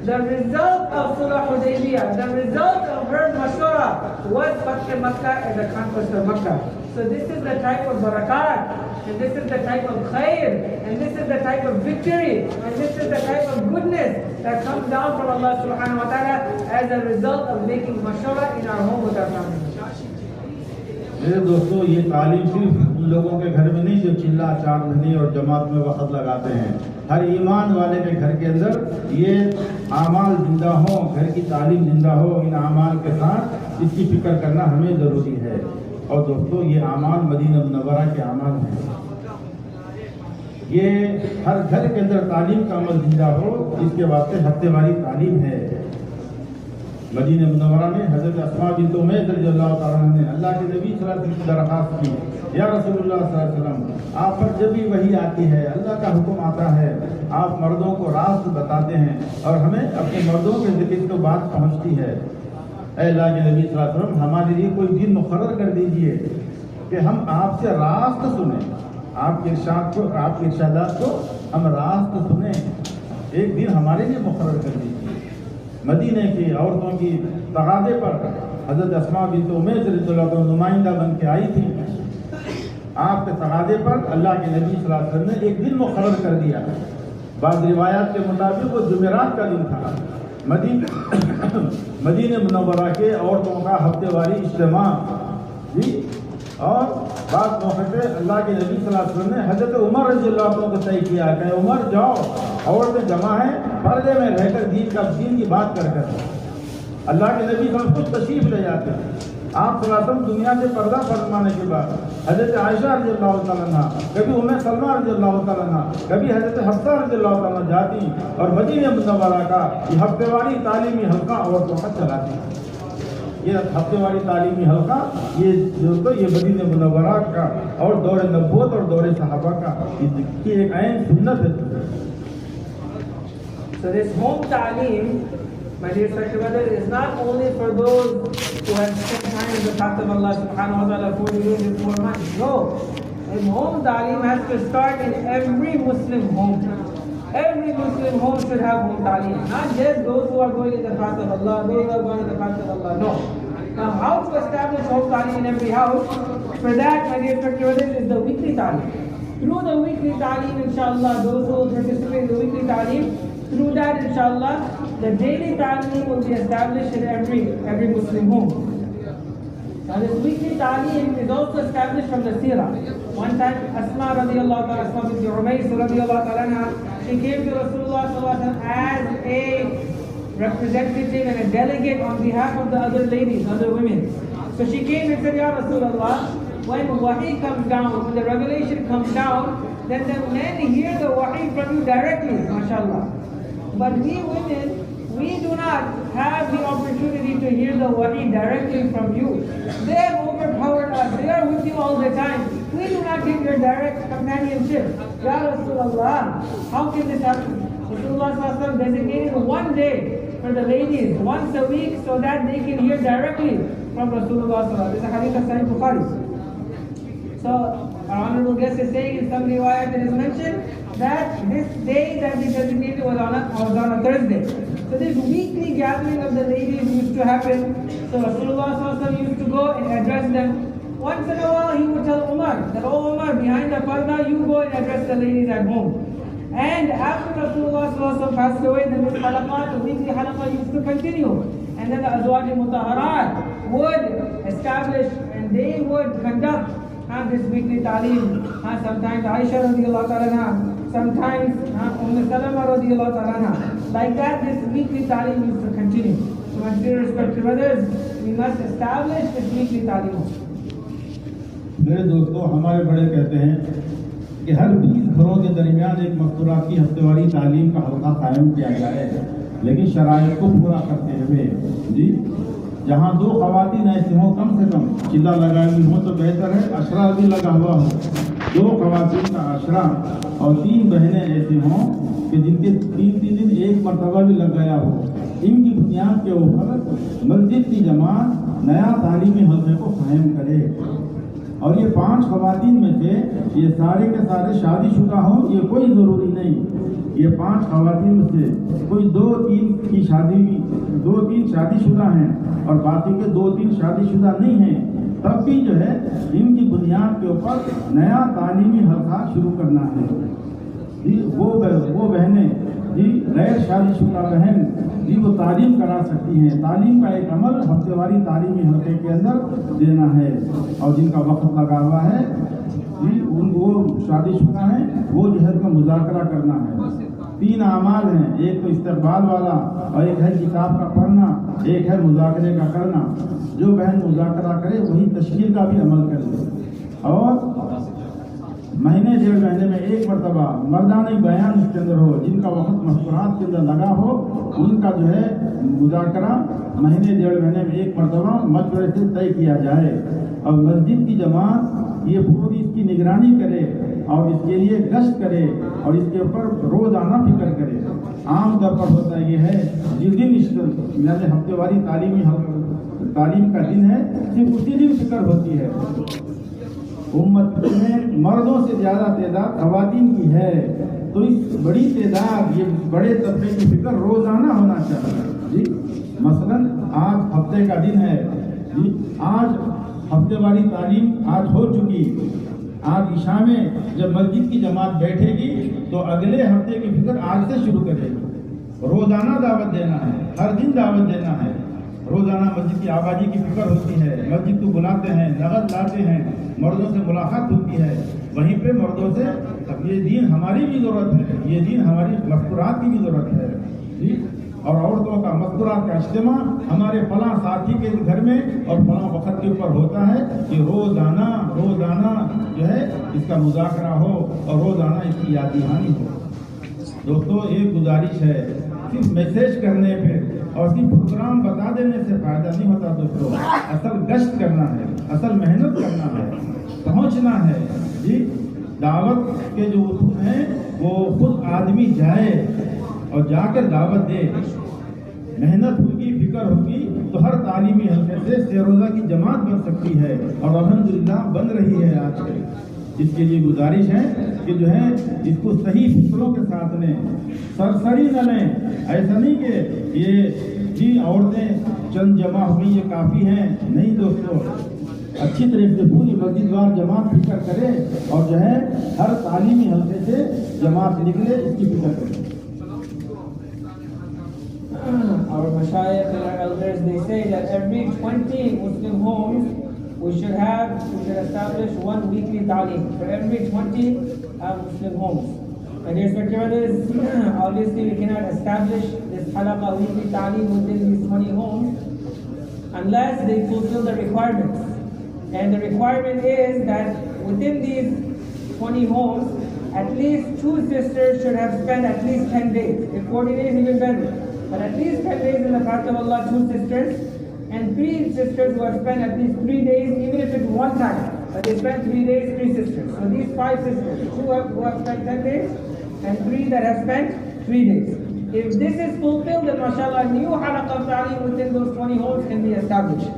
The result of Sulh Hudaybiyah, the result of her mashwara was Fath Makkah and the conquest of Makkah. So this is the type of barakat, and this is the type of khair, and this is the type of victory, and this is the type of goodness that comes down from Allah subhanahu wa ta'ala as a result of making mashwara in our home with our family. میرے دوستو یہ تعلیم صرف ان لوگوں کے گھر میں نہیں جو چلا چاندنی اور جماعت میں وقت لگاتے ہیں. ہر ایمان والے کے گھر کے اندر یہ اعمال زندہ ہوں, گھر کی تعلیم زندہ ہو. ان اعمال کے ساتھ اس کی فکر کرنا ہمیں ضروری ہے. اور دوستو یہ اعمال مدینہ منورہ کے اعمال ہیں. یہ ہر گھر کے اندر تعلیم کا عمل زندہ ہو, اس کے واسطے ہفتے واری تعلیم ہے. مدینہ منورہ میں حضرت اسماء بنت امیس رضی اللہ تعالیٰ عنہ نے اللہ کے نبی صلی اللہ علیہ وسلم کی درخواست کی, یا رسول اللہ صلی اللہ علیہ وسلم, آپ پر جب بھی وحی آتی ہے, اللہ کا حکم آتا ہے, آپ مردوں کو راست بتاتے ہیں اور ہمیں اپنے مردوں کے ذکر کو بات پہنچتی ہے. اے اللہ کے نبی صلی اللہ علیہ وسلم, ہمارے لیے کوئی دن مقرر کر دیجئے کہ ہم آپ سے راست سنیں, آپ کے ارشاد کو, آپ کے ارشادات کو ہم راست سنیں. ایک دن ہمارے لیے مقرر کر دیجیے. مدینہ کی عورتوں کی تقاضے پر حضرت اسماء بنت امیس رضی اللہ عنہ نمائندہ بن کے آئی تھی. آپ کے تقاضے پر اللہ کے نبی صلی اللہ علیہ وسلم نے ایک دن مقرر کر دیا. بعض روایات کے مطابق وہ جمعرات کا دن تھا. مدینہ منورہ کے عورتوں کا ہفتے واری اجتماع جی. اور بعض موقع پہ اللہ کے نبی صلی اللہ علیہ وسلم نے حضرت عمر رضی اللہ عنہ کو طے کیا کہ عمر جاؤ, عورتیں جمع ہیں, پردے میں رہ کر دین کی بات کر کر. اللہ کے نبی صلی اللہ علیہ وسلم خود تشریف لے جاتے ہیں. آپ صلی اللہ علیہ وسلم دنیا سے پردہ فرمانے کے بعد حضرت عائشہ رضی اللہ تعالیٰ عنہ, کبھی ام سلمہ رضی اللہ تعالیٰ عنہ, کبھی حضرت حفصہ رضی اللہ تعالیٰ عنہ جاتی اور مدینہ منورہ کا یہ ہفتے واری تعلیمی حلقہ عورتوں کا چلاتی. یہ ہفتے واری تعلیمی حلقہ یہ مدینہ منورہ کا اور دور نبوت اور دور صحابہ کا کی ایک عین سنت ہے. So this home ta'aleem, my dear spiritual brothers, is not only for those who have spent time in the path of Allah subhanahu wa ta'ala 4 years and 4 months. No. And home ta'aleem has to start in every Muslim home. Every Muslim home should have home ta'aleem. Not just those who are going in the path of Allah, those who are going in the path of Allah. No. Now how to establish home ta'aleem in every house? For that, my dear spiritual brothers, is the weekly ta'aleem. Through the weekly ta'aleem, inshallah, those who will participate in the weekly ta'aleem, through that, inshallah, the daily ta'aleem will be established in every Muslim home. Now this weekly ta'aleem is also established from the seerah. One time, Asma radiallahu ta'ala, Asma bint Umays radiallahu ta'ala anha, she came to Rasulullah sallallahu alaihi wasallam as a representative and a delegate on behalf of the other ladies, other women. So she came and said, Ya Rasulullah, when wahi comes down, when the revelation comes down, then the men hear the wahi from you directly, mashallah. But we women, we do not have the opportunity to hear the wahi directly from you. They have overpowered us. They are with you all the time. We do not get your direct companionship. Ya Rasulullah, how can this happen? Rasulullah sallallahu alaihi wasallam designated one day for the ladies, once a week, so that they can hear directly from Rasulullah sallallahu alaihi wasallam. This is a hadith of Sahih Bukhari. So our honorable guest is saying in some riwayat that is mentioned that this day that we designated was on a Thursday. So this weekly gathering of the ladies used to happen. So Rasulullah sallallahu alaihi wasallam used to go and address them. Once in a while he would tell Umar that, oh Umar, behind the parda you go and address the ladies at home. And after Rasulullah sallallahu alaihi wasallam passed away, then this halaqat, the weekly halaqat used to continue. And then the Azwaj Mutahharat would establish and they would conduct this weekly ta'aleem. Sometimes Aisha radiallahu ta'ala anha, sometimes Salama radiallahu ta'ala anha. Like that, this weekly ta'aleem used to continue. So my dear respected brothers, we must establish this weekly ta'aleem. میرے دوستو, ہمارے بڑے کہتے ہیں کہ ہر 20 گھروں کے درمیان ایک مستوراتی ہفتے واری تعلیم کا حلقہ قائم کیا جائے, لیکن شرائط کو پورا کرتے ہوئے جی. جہاں 2 خواتین ایسی ہوں, کم سے کم چلا لگائی ہوئی ہوں تو بہتر ہے, عشرہ بھی لگا ہوا ہو. 2 خواتین کا عشرہ اور 3 بہنیں ایسی ہوں کہ جن کے 3 دن ایک مرتبہ بھی لگ گیا ہو. ان کی بنیاد کے اوپر مسجد کی جماعت نیا تعلیمی حلقے کو قائم کرے. اور یہ 5 خواتین میں سے یہ سارے کے سارے شادی شدہ ہوں, یہ کوئی ضروری نہیں. یہ 5 خواتین میں سے کوئی 2-3 کی شادی 2-3 شادی شدہ ہیں اور باقی کے 2-3 شادی شدہ نہیں ہیں, تب بھی جو ہے ان کی بنیاد کے اوپر نیا تعلیمی حلقہ شروع کرنا ہے. وہ بہنیں جی غیر شادی شدہ بہن جی وہ تعلیم کرا سکتی ہیں. تعلیم کا ایک عمل ہفتے واری تعلیمی حلقے کے اندر دینا ہے, اور جن کا وقت لگا ہوا ہے جی ان کو شادی شدہ ہیں وہ جو ہے کا مذاکرہ کرنا ہے. 3 اعمال ہیں, ایک تو استقبال والا, اور ایک ہے کتاب کا پڑھنا, ایک ہے مذاکرے کا کرنا. جو بہن مذاکرہ کرے وہی تشکیل کا بھی عمل کرے, اور مہینے 1.5 مہینے میں ایک مرتبہ مردانہ بیان اس کے اندر ہو. جن کا وقت مذکورات کے اندر لگا ہو ان کا جو ہے مذاکرہ مہینے 1.5 مہینے میں ایک مرتبہ مشورے سے طے کیا جائے. اور مسجد کی جماعت یہ پوری اس کی نگرانی کرے اور اس کے لیے گشت کرے اور اس کے اوپر روزانہ فکر کرے. عام طور پر ہوتا یہ ہے جس دن یعنی ہفتے واری تعلیم کا دن ہے صرف اسی دن فکر ہوتی ہے. امت میں مردوں سے زیادہ تعداد خواتین کی ہے, تو اس بڑی تعداد یہ بڑے طبقے کی فکر روزانہ ہونا چاہیے. جی مثلا آج ہفتے کا دن ہے جی, آج ہفتے واری تعلیم آج ہو چکی. آج عشاء میں جب مسجد کی جماعت بیٹھے گی تو اگلے ہفتے کی فکر آج سے شروع کرے گی. روزانہ دعوت دینا ہے, ہر دن دعوت دینا ہے. روزانہ مسجد کی آبادی کی فکر ہوتی ہے, مسجد کو بلاتے ہیں, نقد لاتے ہیں, مردوں سے ملاقات ہوتی ہے. وہیں پہ مردوں سے اب یہ دین ہماری بھی ضرورت ہے, یہ دین ہماری مذکورات کی بھی ضرورت ہے جی. اور عورتوں کا مذکورات کا اجتماع ہمارے فلاں ساتھی کے گھر میں اور فلاں وقت کے اوپر ہوتا ہے کہ روزانہ جو ہے اس کا مذاکرہ ہو اور روزانہ اس کی یاد دہانی ہو. دوستو ایک گزارش ہے, صرف میسیج کرنے پہ اور صرف پروگرام بتا دینے سے فائدہ نہیں ہوتا دوستو. اصل گشت کرنا ہے, اصل محنت کرنا ہے, پہنچنا ہے جی. دعوت کے جو اصول ہیں وہ خود آدمی جائے اور جا کر دعوت دے. محنت ہوگی, فکر ہوگی تو ہر تعلیمی حلقے سے 6 روزہ کی جماعت بن سکتی ہے, اور الحمدللہ بن رہی ہے آج کل. اس کے لیے گزارش ہے کہ جو ہے اس کو صحیح فکروں کے ساتھ لیں, سرسری نہ لیں. ایسا نہیں کہ یہ جی عورتیں چند جمع ہوئی یہ کافی ہیں, نہیں دوستو. اچھی طرح سے پوری مسجد وار جماعت فکر کرے اور جو ہے ہر تعلیمی حلقے سے جماعت نکلے, اس کی فکر کرے. Our mashayikh and our elders, they say that every 20 Muslim homes we should establish one weekly ta'lim for every 20 Muslim homes. And dear respected brothers, obviously we cannot establish this halaqa weekly ta'lim within these 20 homes unless they fulfill the requirements. And the requirement is that within these 20 homes, at least 2 sisters should have spent at least 10 days. If 40 days, even better. But at least 10 days in the path of Allah, 2 sisters, and 3 sisters who have spent at least 3 days, even if it's one time. But they spent 3 days, 3 sisters. So these 5 sisters, 2 who have spent 10 days, and 3 that have spent 3 days. If this is fulfilled, then mashallah, a new halaqah of ta'lim within those 20 homes can be established.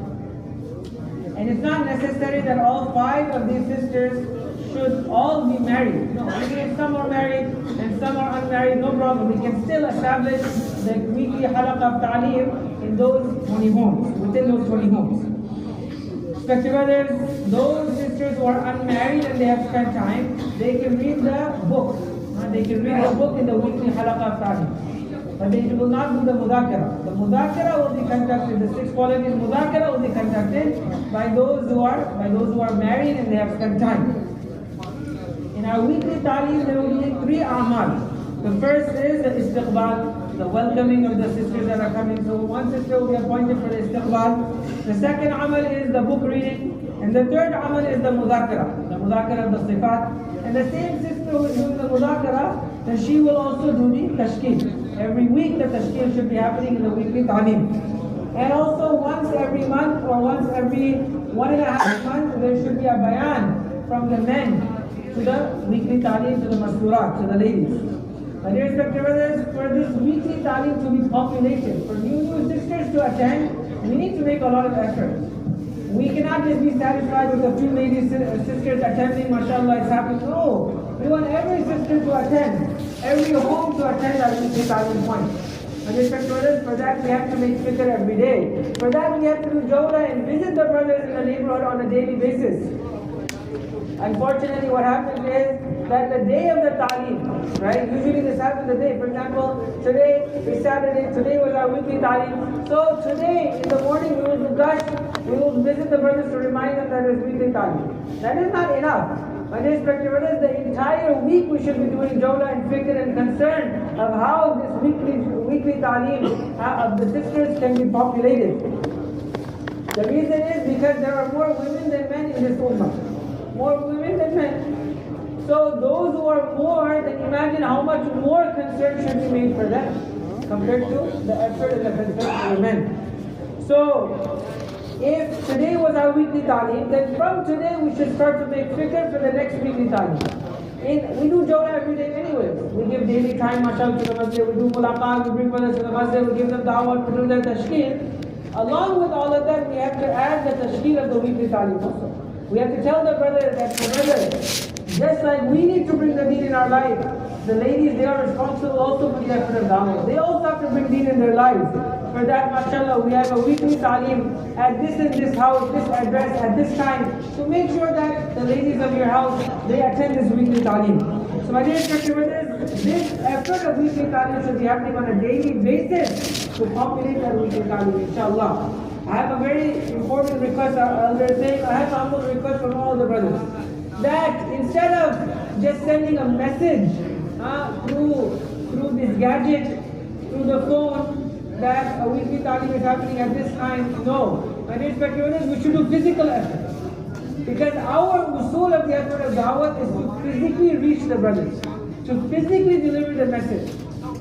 And it's not necessary that all 5 of these sisters should all be married. No, even if some are married and some are unmarried, no problem. We can still establish the weekly halaqah of ta'lim in those 20 homes, within those 20 homes. Respected brothers, those sisters who are unmarried and they have spent time, they can read the book. They can read the book in the weekly halaqah of ta'lim. But they will not do the mudhakara. The mudhakara will be conducted, the 6 qualities mudhakara will be conducted by those who are married and they have spent time. In our weekly ta'lim, there will be 3 a'mal. The first is the istiqbal, the welcoming of the sisters that are coming. So one sister will be appointed for the istiqbal. The second amal is the book reading. And the third amal is the mudhakara of the sifat. And the same sister who is doing the mudhakara, then she will also do the tashkil. Every week the tashkil should be happening in the weekly ta'lim. And also once every month or once every 1.5 months, there should be a bayan from the men to the weekly ta'lim, to the masturat, to the ladies. And dear respected brothers, for this weekly ta'lim to be populated, for new sisters to attend, we need to make a lot of effort. We cannot just be satisfied with a few ladies, sisters attending, mashallah, it's happening. No, we want every sister to attend, every home to attend our weekly ta'lim point. And respected brothers, for that we have to make fikr every day. For that we have to do jawla and visit the brothers in the neighborhood on a daily basis. Unfortunately, what happens is that the day of the Taaleem, right? Usually this happens the day. For example, today is Saturday, today was our weekly Taaleem. So today in the morning we will do gush, we will visit the brothers to remind them that it's weekly Taaleem. That is not enough. My dear respected brothers, the entire week we should be doing jawla and fikr and concern of how this weekly Taaleem of the sisters can be populated. The reason is because there are more women than men in this ummah. More women than men. So those who are more, then imagine how much more concern should be made for them compared to the effort and the concern for the men. So if today was our weekly Taaleem, then from today we should start to make fikr for the next weekly Taaleem. We do jawla every day anyway. We give daily time, mashallah, to the masjid. We do mulaqat, we bring brothers to the masjid, we give them da'wah, we do their tashkeel. Along with all of that, we have to add the tashkeel of the weekly Taaleem also. We have to tell the brother that, brother, just like we need to bring the deen in our life, the ladies, they are responsible also for the effort of da'wah. They also have to bring deen in their lives. For that, mashallah, we have a weekly Taaleem at this and this house, this address, at this time, to make sure that the ladies of your house, they attend this weekly Taaleem. So my dear brothers, this effort of weekly Taaleem should be happening on a daily basis to populate that weekly Taaleem, inshallah. I have a very important request, our elders saying, I have a humble request from all the brothers, that instead of just sending a message through this gadget, through the phone, that a weekly Taaleem is happening at this time, no. My dear respected brothers, we should do physical effort. Because our usul of the effort of da'wah is to physically reach the brothers, to physically deliver the message,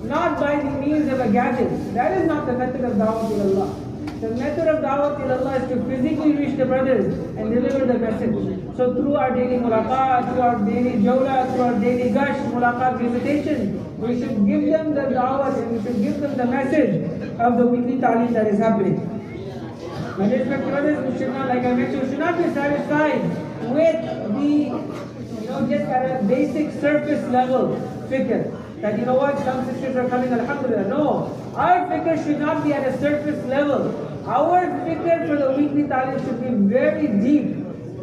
not by the means of a gadget. That is not the method of da'wah to Allah. The method of da'wah to Allah is to physically reach the brothers and deliver the message. So through our daily mulaqat, through our daily jawla, through our daily gush, mulaqat, visitation, we should give them the da'wah and we should give them the message of the weekly Taaleem that is happening. My dear brothers, we should not, like I mentioned, we should not be satisfied with the, just at a basic surface level fikr. That some sisters are coming, alhamdulillah. No, our fikr should not be at a surface level. Our fikr for the weekly Taaleem should be very deep.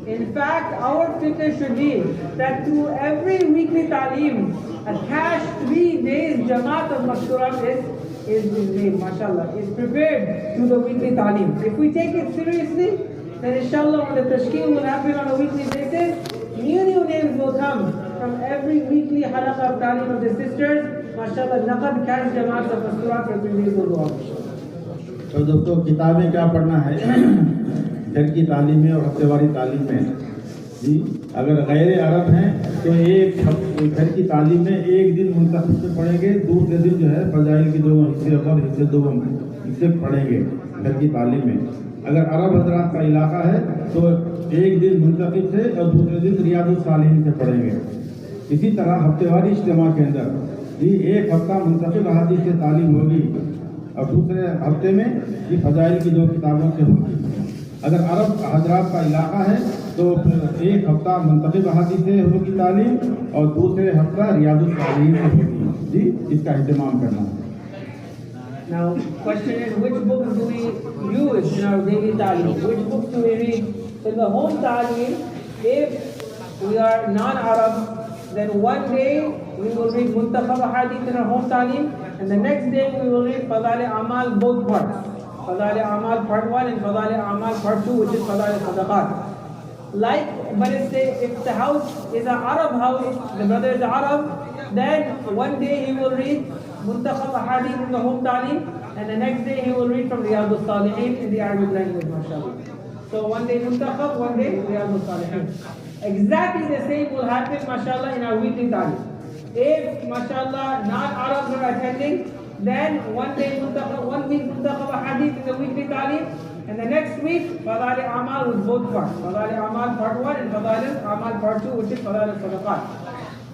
In fact, our fikr should be that through every weekly Taaleem, a cash 3 days Jamaat of Mashkurat is made, mashallah, is prepared to the weekly Taaleem. If we take it seriously, then inshallah when the tashkeel will happen on a weekly basis, new names will come from every weekly halaqah of Taaleem of the sisters. Mashallah, naqad cash Jamaat of Mashkurat for 3 days will go on. तो दोस्तों किताबें क्या पढ़ना है घर की तालीम में और हफ्तेवारी तालीम में जी अगर गैर अरब हैं तो एक घर की तालीम में एक दिन मुंतखब से पढ़ेंगे, दूसरे दिन जो है फजाइल की 2 हिस्से और हिस्से 2 हिस्से पढ़ेंगे घर की तालीम में। अगर अरब हजरात का इलाका है तो एक दिन मुंतखब से और दूसरे दिन रियादुस सालिहीन से पढ़ेंगे। इसी तरह हफ्तेवारी इज्तिमा के अंदर जी एक हफ्ता मुंतखब अहादीस से तालीम होगी और दूसरे हफ्ते में ये फजाइल की 2 किताबों से होगी। अगर अरब हजरात का इलाका है तो फिर एक हफ्ता मुंतखब अहादीस से होगी तालीम और दूसरे हफ्ता रियादुस सालिहीन से होगी जी, इसका इंतजाम करना है। Now, question is, which books do we use in our daily Taaleem? Which books do we read? So in the home Taaleem, if we are non-Arab, then one day we will read Muntakhab Hadith in our home Taaleem, and the next day we will read Fadail Amal, both parts. Fadail Amal part 1 and Fadail Amal part 2, which is Fadail Sadaqat. But if the house is an Arab house, the brother is an Arab, then one day he will read Muntakhab Hadith in the home Taaleem, and the next day he will read from Riyadus Salihin in the Arabic language, mashallah. So one day Muntakhab, one day Riyadus Salihin. Exactly the same will happen, mashallah, in our weekly Taaleem. If, mashallah, non-Arabs are attending, then one week Muntakhab Hadith in the weekly Taaleem, and the next week Fadail Amal with both parts. Fadail Amal part 1 and Fadail Amal part 2, which is Fadail Sadaqat.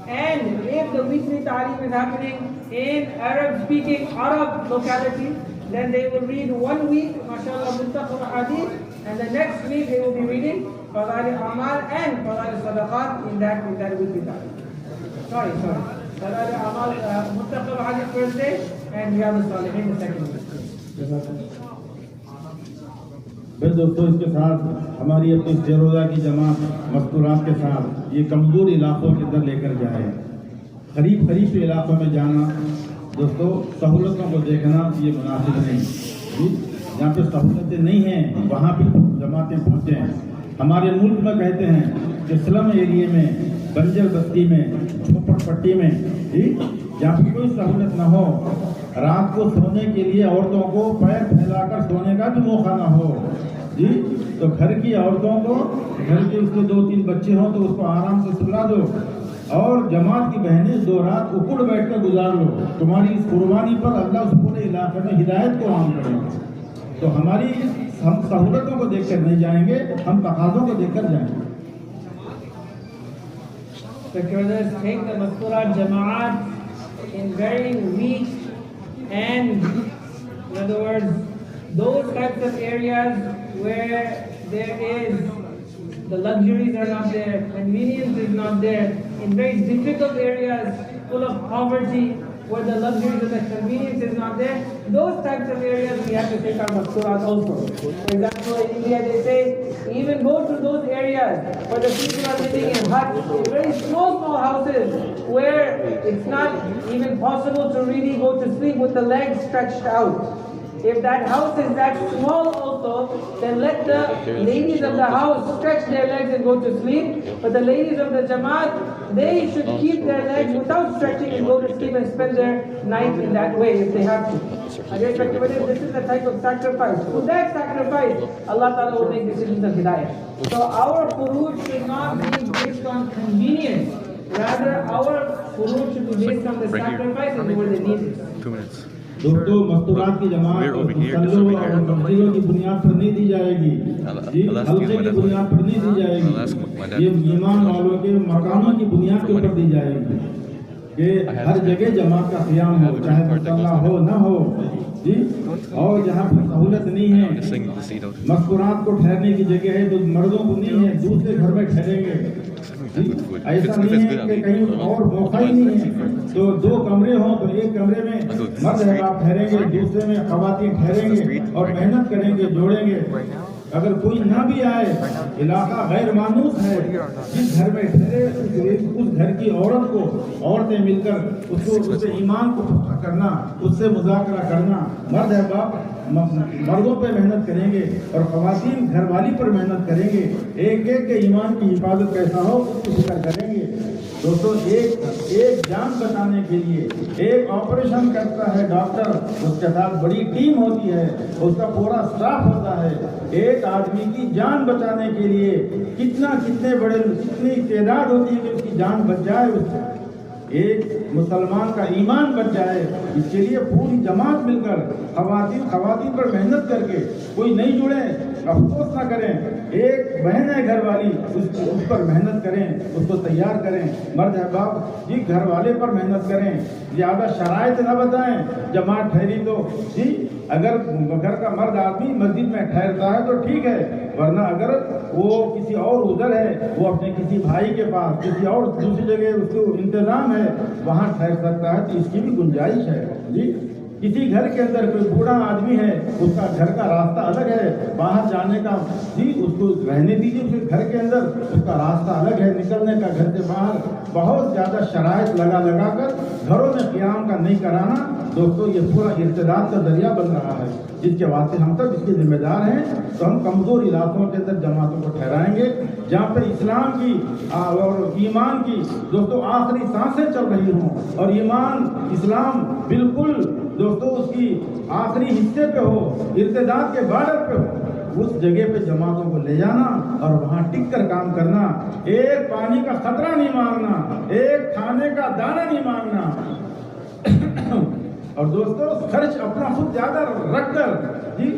And if the weekly Taaleem is happening in Arab-speaking Arab locality, then they will read 1 week, mashallah, Muntakhab Hadith, and the next week they will be reading Fadail Amal and Fadail Sadaqat in that weekly Taaleem. Sorry. Fadail Amal, Muntakhab Hadith first day, and Riyadus Salihin the second week. پھر دوستوں اس کے ساتھ ہماری اپنی روزہ کی جماعت مستورات کے ساتھ یہ کمزور علاقوں کے اندر لے کر جائے. قریب کے علاقوں میں جانا دوستوں سہولتوں کو دیکھنا یہ مناسب نہیں. جہاں پہ سہولتیں نہیں ہیں وہاں پہ جماعتیں پہنچیں. ہمارے ملک میں کہتے ہیں کہ سلم ایریے میں بنجر بستی میں جھوپڑ پٹی میں جہاں پہ کوئی سہولت نہ ہو رات کو سونے کے لیے عورتوں کو پیر پھیلا کر سونے کا بھی موقع نہ ہو تو گھر کی عورتوں کو گھر کے اس کے 2-3 بچے ہوں تو اس کو آرام سے سلا دو اور جماعت کی بہنیں 2 رات اکڑ بیٹھ کر گزار لو. تمہاری اس قربانی پر اللہ اس پورے علاقے میں ہدایت کو عام کریں. تو ہم سہولتوں کو دیکھ کر نہیں جائیں گے, ہم تقاضوں کو دیکھ کر جائیں گے. Because take the Masturat Jama'at in very weak and, in other words, those types of areas where there is, the luxuries are not there, convenience is not there, in very difficult areas full of poverty, where the luxuries and the convenience is not there, those types of areas we have to take our Masturat also. For example, in India they say, even go to those areas where the people are living in huts, very small houses, where it's not even possible to really go to sleep with the legs stretched out. If that house is that small also, then let the ladies of the house stretch their legs and go to sleep. But the ladies of the Jamaat, they should keep their legs without stretching and go to sleep and spend their night in that way if they have to. This is the type of sacrifice. With that sacrifice, Allah Ta'ala will make decisions of hidayah. So our furuj should not be based on convenience. Rather, our furuj should be based on the sacrifice and where the need is. 2 minutes. دوستوں مستورات کی جماعت مسلوں اور مسجدوں کی بنیاد پر نہیں دی جائے گی, حلقے کی بنیاد پر نہیں دی جائے گی, یہ ایمان والوں کے مکانوں کی بنیاد کے اوپر دی جائے گی کہ ہر جگہ جماعت کا قیام ہو, چاہے مسلح ہو نہ ہو. اور جہاں پر سہولت نہیں ہے, مستورات کو ٹھہرنے کی جگہ ہے تو مردوں کو نہیں ہے, دوسرے گھر میں ٹھہریں گے. ایسا نہیں ہے کہ کہیں اور موقع ہی نہیں ہے تو 2 کمرے ہوں تو ایک کمرے میں مرد حضرات ٹھہریں گے, دوسرے میں خواتین ٹھہریں گے اور محنت کریں گے, جوڑیں گے. اگر کوئی نہ بھی آئے, علاقہ غیر مانوس ہے, جس گھر میں ٹھہرے اس گھر کی عورت کو عورتیں مل کر اس سے ایمان کو پختہ کرنا, اس سے مذاکرہ کرنا. مرد احباب مردوں پہ محنت کریں گے اور خواتین گھر والی پر محنت کریں گے. ایک کے ایمان کی حفاظت کیسا ہو اس کی فکر کریں گے. دوستوں ایک جان بچانے کے لیے ایک آپریشن کرتا ہے ڈاکٹر, اس کے ساتھ بڑی ٹیم ہوتی ہے, اس کا پورا اسٹاف ہوتا ہے. ایک آدمی کی جان بچانے کے لیے کتنی تعداد ہوتی ہے کہ اس کی جان بچ جائے, ایک مسلمان کا ایمان بچ جائے. اس کے لیے پوری جماعت مل کر خواتین پر محنت کر کے کوئی نہیں جڑے, افسوس نہ کریں. ایک بہن ہے گھر والی, اس پر محنت کریں, اس کو تیار کریں. مرد احباب جی گھر والے پر محنت کریں, زیادہ شرائط نہ بتائیں. جماعت ٹھہری تو جی اگر گھر کا مرد آدمی مسجد میں ٹھہرتا ہے تو ٹھیک ہے, ورنہ اگر وہ کسی اور ادھر ہے, وہ اپنے کسی بھائی کے پاس کسی اور دوسری جگہ اس کو انتظام ہے وہاں ٹھہر سکتا ہے, تو اس کی بھی گنجائش ہے. جی کسی گھر کے اندر کوئی بوڑھا آدمی ہے, اس کا گھر کا راستہ الگ ہے, باہر جانے کا جی اس کو رہنے دیجیے, اس کے گھر کے اندر اس کا راستہ الگ ہے نکلنے کا گھر سے باہر. بہت زیادہ شرائط لگا کر گھروں میں قیام کا نہیں کرانا دوستوں, یہ پورا ارتداد کا ذریعہ بن رہا ہے, جس کے واسطے ہم سب اس کے ذمہ دار ہیں. تو ہم کمزور علاقوں کے اندر جماعتوں کو ٹھہرائیں گے جہاں پہ اسلام کی اور ایمان کی دوستوں آخری سانسیں چل رہی ہوں, اور ایمان اسلام بالکل دوستوں اس کی آخری حصے پہ ہو, ارتداد کے بارڈر پہ ہو. اس جگہ پہ جماعتوں کو لے جانا اور وہاں ٹک کر کام کرنا. ایک پانی کا خطرہ نہیں مانگنا, ایک کھانے کا دانہ نہیں مانگنا. اور دوستوں خرچ اپنا خود زیادہ رکھ کر جی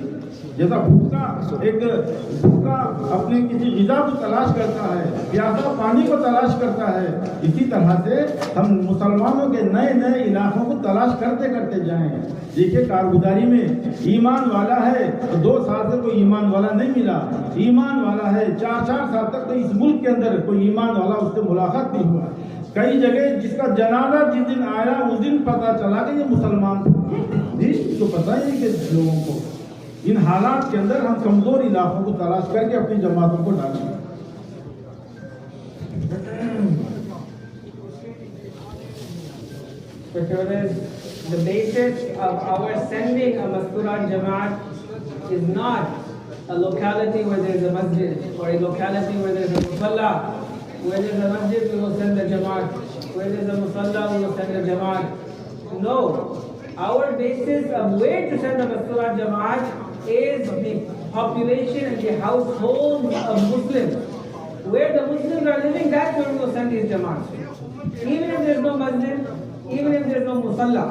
جیسا بھوکا اپنے کسی غذا کو تلاش کرتا ہے, پیاسا پانی کو تلاش کرتا ہے, اسی طرح سے ہم مسلمانوں کے نئے علاقوں کو تلاش کرتے جائیں. دیکھیے کارگزاری میں ایمان والا ہے تو 2 سال سے کوئی ایمان والا نہیں ملا, ایمان والا ہے 4 سال تک تو اس ملک کے اندر کوئی ایمان والا اس سے ملاقات نہیں ہوا. کئی جگہ جس کا جنازہ جس دن آیا اس دن پتہ چلا کہ یہ مسلمان تھے. جی تو پتہ ہی کہ لوگوں کو ان حالات کے اندر ہم کمزور علاقوں کو تلاش کر کے اپنی جماعتوں کو ڈالیں. The basis of our sending a Masturat Jamaat is not a locality where there is a masjid, or a locality where there is a musalla. Where there is a masjid, we will send a Jamaat. Where there is a musalla, we will send a Jamaat. No. Our basis of where to send a Masturat Jamaat is the population and the households of Muslims. Where the Muslims are living, that's where we will send these Jamaats. Even if there is no masjid, even if there is no musalla.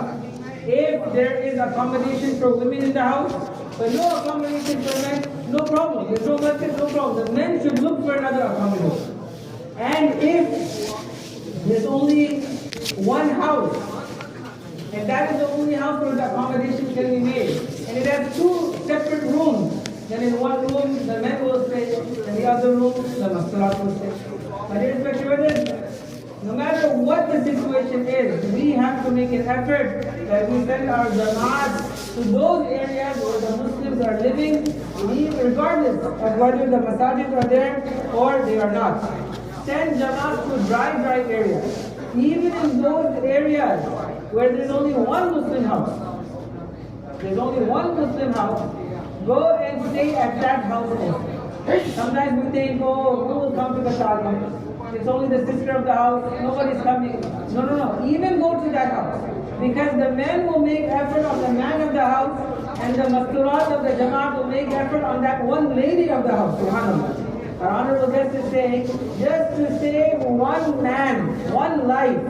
If there is accommodation for women in the house, but no accommodation for men, no problem. There's no masjid, no problem. The men should look for another accommodation. And if there's only one house, and that is the only house where the accommodation can be made, and it has two separate rooms, then in one room the men will stay, and the other room the Masturat will stay. But irrespective, no matter what the situation is, we have to make an effort that we send our Jamaats to those areas where the Muslims are living, regardless of whether the masajid are there or they are not. Send Jamaats to dry areas. Even in those areas where there's only one Muslim house, go and stay at that house also. Sometimes we think, oh, who will come to the Talim? It's only the sister of the house, nobody's coming. No. Even go to that house. Because the men will make effort on the man of the house, and the Masturat of the Jamaat will make effort on that one lady of the house. SubhanAllah. Our honorable guest is saying, just to save one man, one life,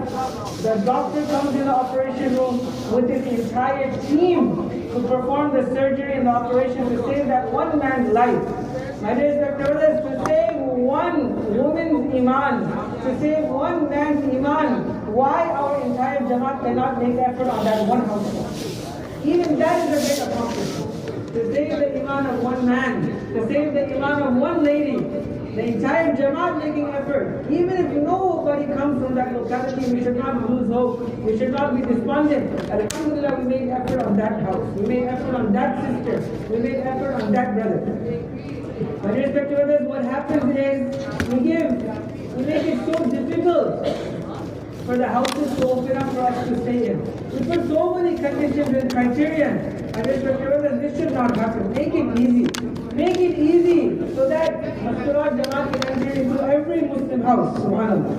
the doctor comes in the operation room with his entire team to perform the surgery and the operation to save that one man's life. My dear brothers, to save one woman's iman, to save one man's iman, why our entire Jamaat cannot make effort on that one household? Even that is a great accomplishment. To save the iman of one man, to save the iman of one lady, the entire Jamaat making effort. Even if nobody comes from that locality, we should not lose hope. We should not be despondent. Alhamdulillah, we made effort on that house. We made effort on that sister. We made effort on that brother. But respected others, what happens is we make it so difficult for the houses to open up for us to stay in. We put so many conditions and criteria. And respected others, this should not happen. Make it easy. Make it easy so that Masturat Jamaat can enter into every Muslim house. SubhanAllah.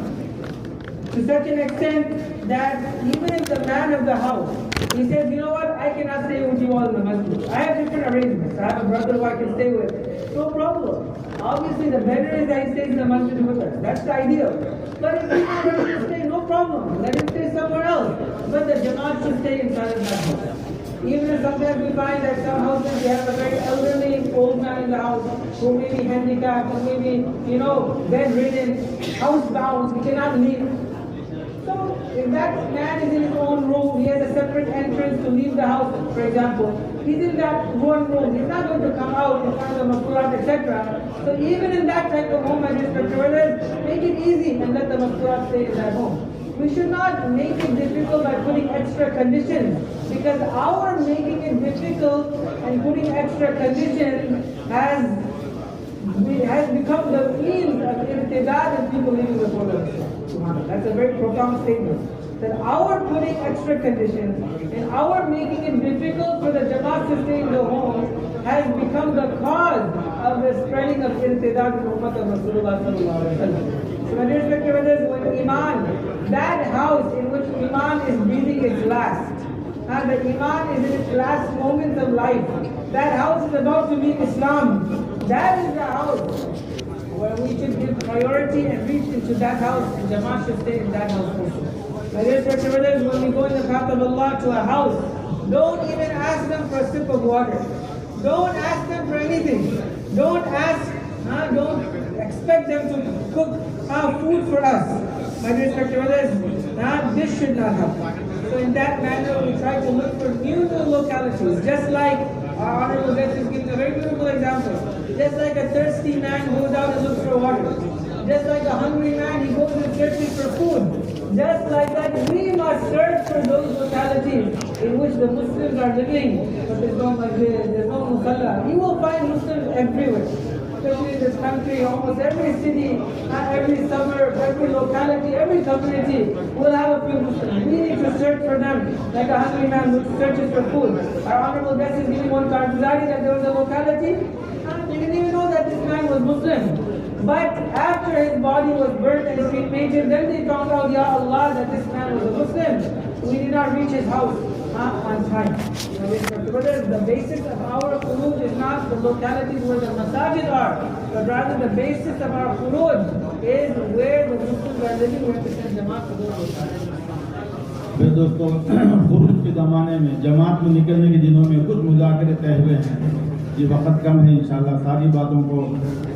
To such an extent that even if the man of the house, he says, you know what, I cannot stay with you all in the masjid. I have different arrangements. I have a brother who I can stay with. No problem. Obviously the better is that he stays in the masjid with us. That's the ideal. But if he doesn't stay, no problem. Let him stay somewhere else. But the Jamaat should stay inside of that house. Even if sometimes we find that some houses, they have a very elderly old man in the house who may be handicapped, who may be, bedridden, housebound, he cannot leave. So if that man is in his own room, he has a separate entrance to leave the house, for example. He's in that one room. He's not going to come out in front of the Masturat, etc. So even in that type of home, and make it easy and let the Masturat stay in that home. We should not make it difficult by putting extra conditions, because our making it difficult and putting extra conditions has become the means of irtidad and people living before them. That's a very profound statement. That our putting extra conditions and our making it difficult for the Jamaat to stay in the home has become the cause of the spreading of irtidad in the Ummah of Rasulullah sallallahu alaihi wasallam. So my dear respected brothers, when Iman, that house in which Iman is breathing its last, and the Iman is in its last moments of life, that house is about to meet Islam. That is the house where we should give priority and reach into that house, and Jamaat should stay in that house also. My dear respected brothers, when we go in the path of Allah to a house, don't even ask them for a sip of water. Don't ask them for anything. Don't expect them to cook food for us. My dear respected brothers, this should not happen. So in that manner, we try to look for new localities, just like our honorable guest is giving a very beautiful example. Just like a thirsty man goes out and looks for water. Just like a hungry man, he goes and searches for food. Just like that, we must not search for those localities in which the Muslims are living, but there's no masjid, there's no musalla. You will find Muslims everywhere. Especially in this country, almost every city, every suburb, every locality, every community will have a few Muslims. We need to search for them, like a hungry man who searches for food. Our honorable guest is giving one Kartuzari that there was a locality. They didn't even know that this man was Muslim. But after his body was burnt and cremated, then they found out, Ya Allah, that this man was a Muslim. We did not reach his house on time. Brothers, the basis of our khuruj is not the localities where the masajid are, but rather the basis of our khuruj is where the Muslims are living, where we send jamaat to those localities. फिर दोस्तों खुरूज के ज़माने में जमात में निकलने के दिनों में कुछ मुज़ाकरे तय हुए हैं। ये वक्त कम है, इंशाल्लाह सारी बातों को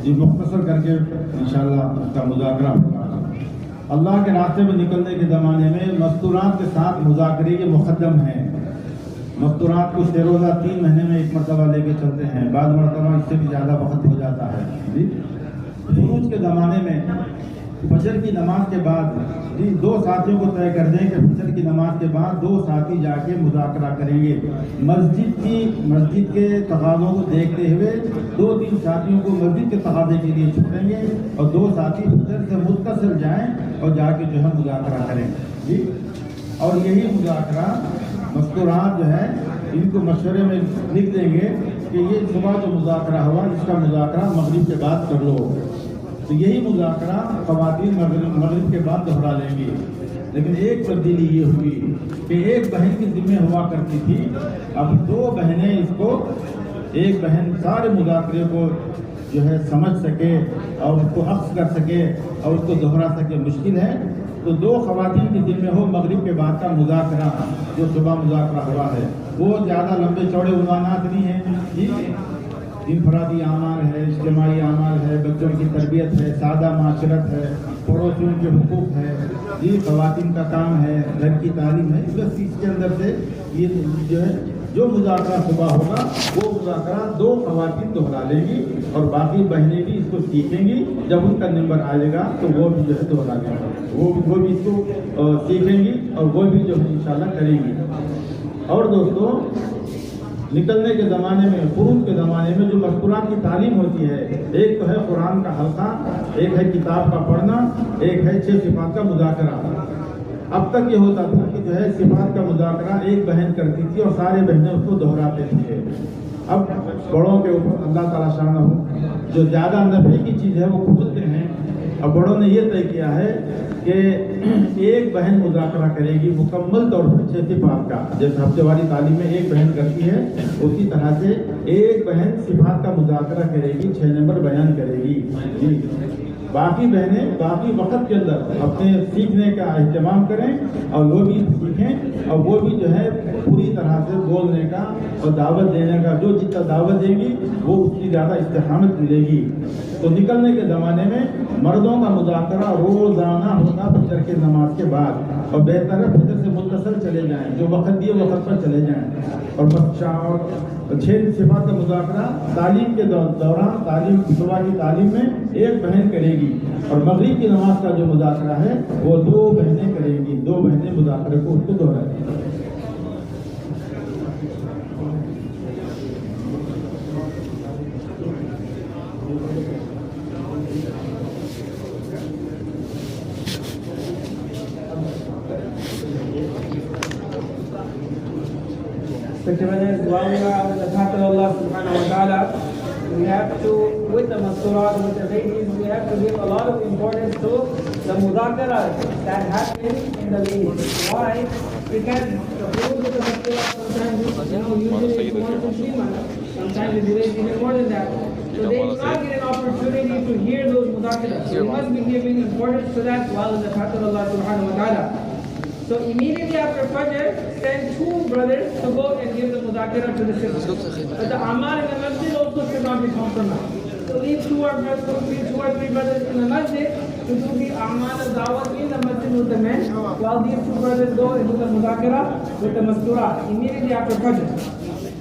जी मुख्तसर करके इंशाल्लाह उसका मुज़ाकरा होगा। अल्लाह के रास्ते में निकलने के ज़माने में मस्तूरात के साथ मुज़ाकरे के मुक़द्दम हैं। मस्तूरात को रोज़ा 3 महीने में एक मरतबा लेके चलते हैं, बाद मरतबा इससे भी ज़्यादा वक्त हो जाता है जी। खुरूज के ज़माने में फजर की नमाज के बाद जी 2 साथियों को तय कर दें कि फजर की नमाज के बाद 2 साथी जाके मुज़ाकरा करेंगे। मस्जिद के तकाज़ों को देखते हुए 2-3 साथियों को मस्जिद के तकाज़े के लिए छोड़ेंगे और 2 साथी फजर से मुत्तसिल जाएं और जाके जो है मुज़ाकरा करेंगे जी। और यही मुज़ाकरा मस्तूरात जो है इनको मशवरे में लिख देंगे कि ये सुबह जो मुज़ाकरा हुआ इसका मुज़ाकरा मगरिब के बाद कर लो। तो यही मुज़ाकरा ख़वातीन मगरिब के बाद दोहरा लेंगी। लेकिन एक तब्दीली ये हुई कि एक बहन की ज़िम्मे हुआ करती थी, अब 2 बहनें इसको, एक बहन सारे मुज़ाकरे को जो है समझ सके और उसको अक्स कर सके और उसको दोहरा सके मुश्किल है। तो 2 ख़वातीन की ज़िम्मे हो मगरिब के बाद का मुज़ाकरा, जो सुबह मुज़ाकरा हुआ है वो ज़्यादा लंबे चौड़े उन्वानात नहीं हैं। इनफरादी आमाल है, इज्तिमाई आमाल है, बच्चों की तरबियत है, सादा माशरत है, पड़ोसियों के हुकूक है जी, ख़वातीन का काम है, घर की तालीम है। बस इसके अंदर से ये जो है जो मुज़ाकरा सुबह होगा वो मुज़ाकरा 2 ख़वातीन दोहरा लेंगी और बाकी बहनें भी इसको सीखेंगी। जब उनका नंबर आएगा तो वो भी जो है दोहरा लेंगे, वो भी इसको सीखेंगी और वो भी जो है इंशाल्लाह करेंगी। और दोस्तों निकलने के ज़माने में, खुरूज के ज़माने में जो मस्तूरात की तालीम होती है, एक तो है कुरान का हल्का, एक है किताब का पढ़ना, एक है 6 सिफात का मुज़ाकरा। अब तक ये होता था कि जो है सिफात का मुज़ाकरा एक बहन करती थी और सारे बहनें उसको दोहराते थे। अब बड़ों के ऊपर अल्लाह ताला शान हो जो ज़्यादा नफ़े की चीज़ है वो खुदते हैं। अब बड़ों ने ये तय किया है कि एक बहन मुज़ाकरा करेगी मुकम्मल तौर पर 6 सिफात का, जैसे हफ्तेवारी तालीम में एक बहन करती है उसी तरह से एक बहन सिफात का मुज़ाकरा करेगी, 6 नंबर बयान करेगी जी। बाकी बहनें बाकी वक्त के अंदर अपने सीखने का एहतमाम करें और वो भी सीखें और वो भी जो है पूरी तरह से बोलने का और दावत देने का, जो जितना दावत देंगी वो उसकी ज़्यादा इस्तेकामत मिलेगी। तो निकलने के ज़माने में मर्दों का मुज़ाकरा रोज़ाना होगा फजर के नमाज के बाद, और बेहतर है फजर से मुत्तसिल चले जाएँ, जो वक्त दिए वक्त पर चले जाएँ। और बच्चा और 6 सिफात का मुज़ाकरा तालीम के दौरान, तालीम सुबह की तालीम में एक बहन करेगी और मगरिब की नमाज का जो मुज़ाकरा है वो 2 बहनें करेंगी, 2 बहनें मुज़ाकरे को उसको दोहराएंगी। While we are out in the path of Allah subhanahu wa ta'ala, we have to, with the masturat, with the ladies, we have to give a lot of importance to the mudhakara that happens in the ladies. Why? Because the rules of the masturat sometimes, usually it's 1 to 3 months, sometimes it delays even more than that. So they do not get an opportunity to hear those mudhakaras. So we must be giving importance to that while in the path of Allah subhanahu wa ta'ala. So immediately after Fajr, send 2 brothers to go and give the mudhakara to the sisters. But the amal in the masjid also should not be compromised. So leave 2 or 3 brothers in the masjid to do the amal of dawah in the masjid with the men, while these 2 brothers go and do the mudhakara with the masturat immediately after Fajr.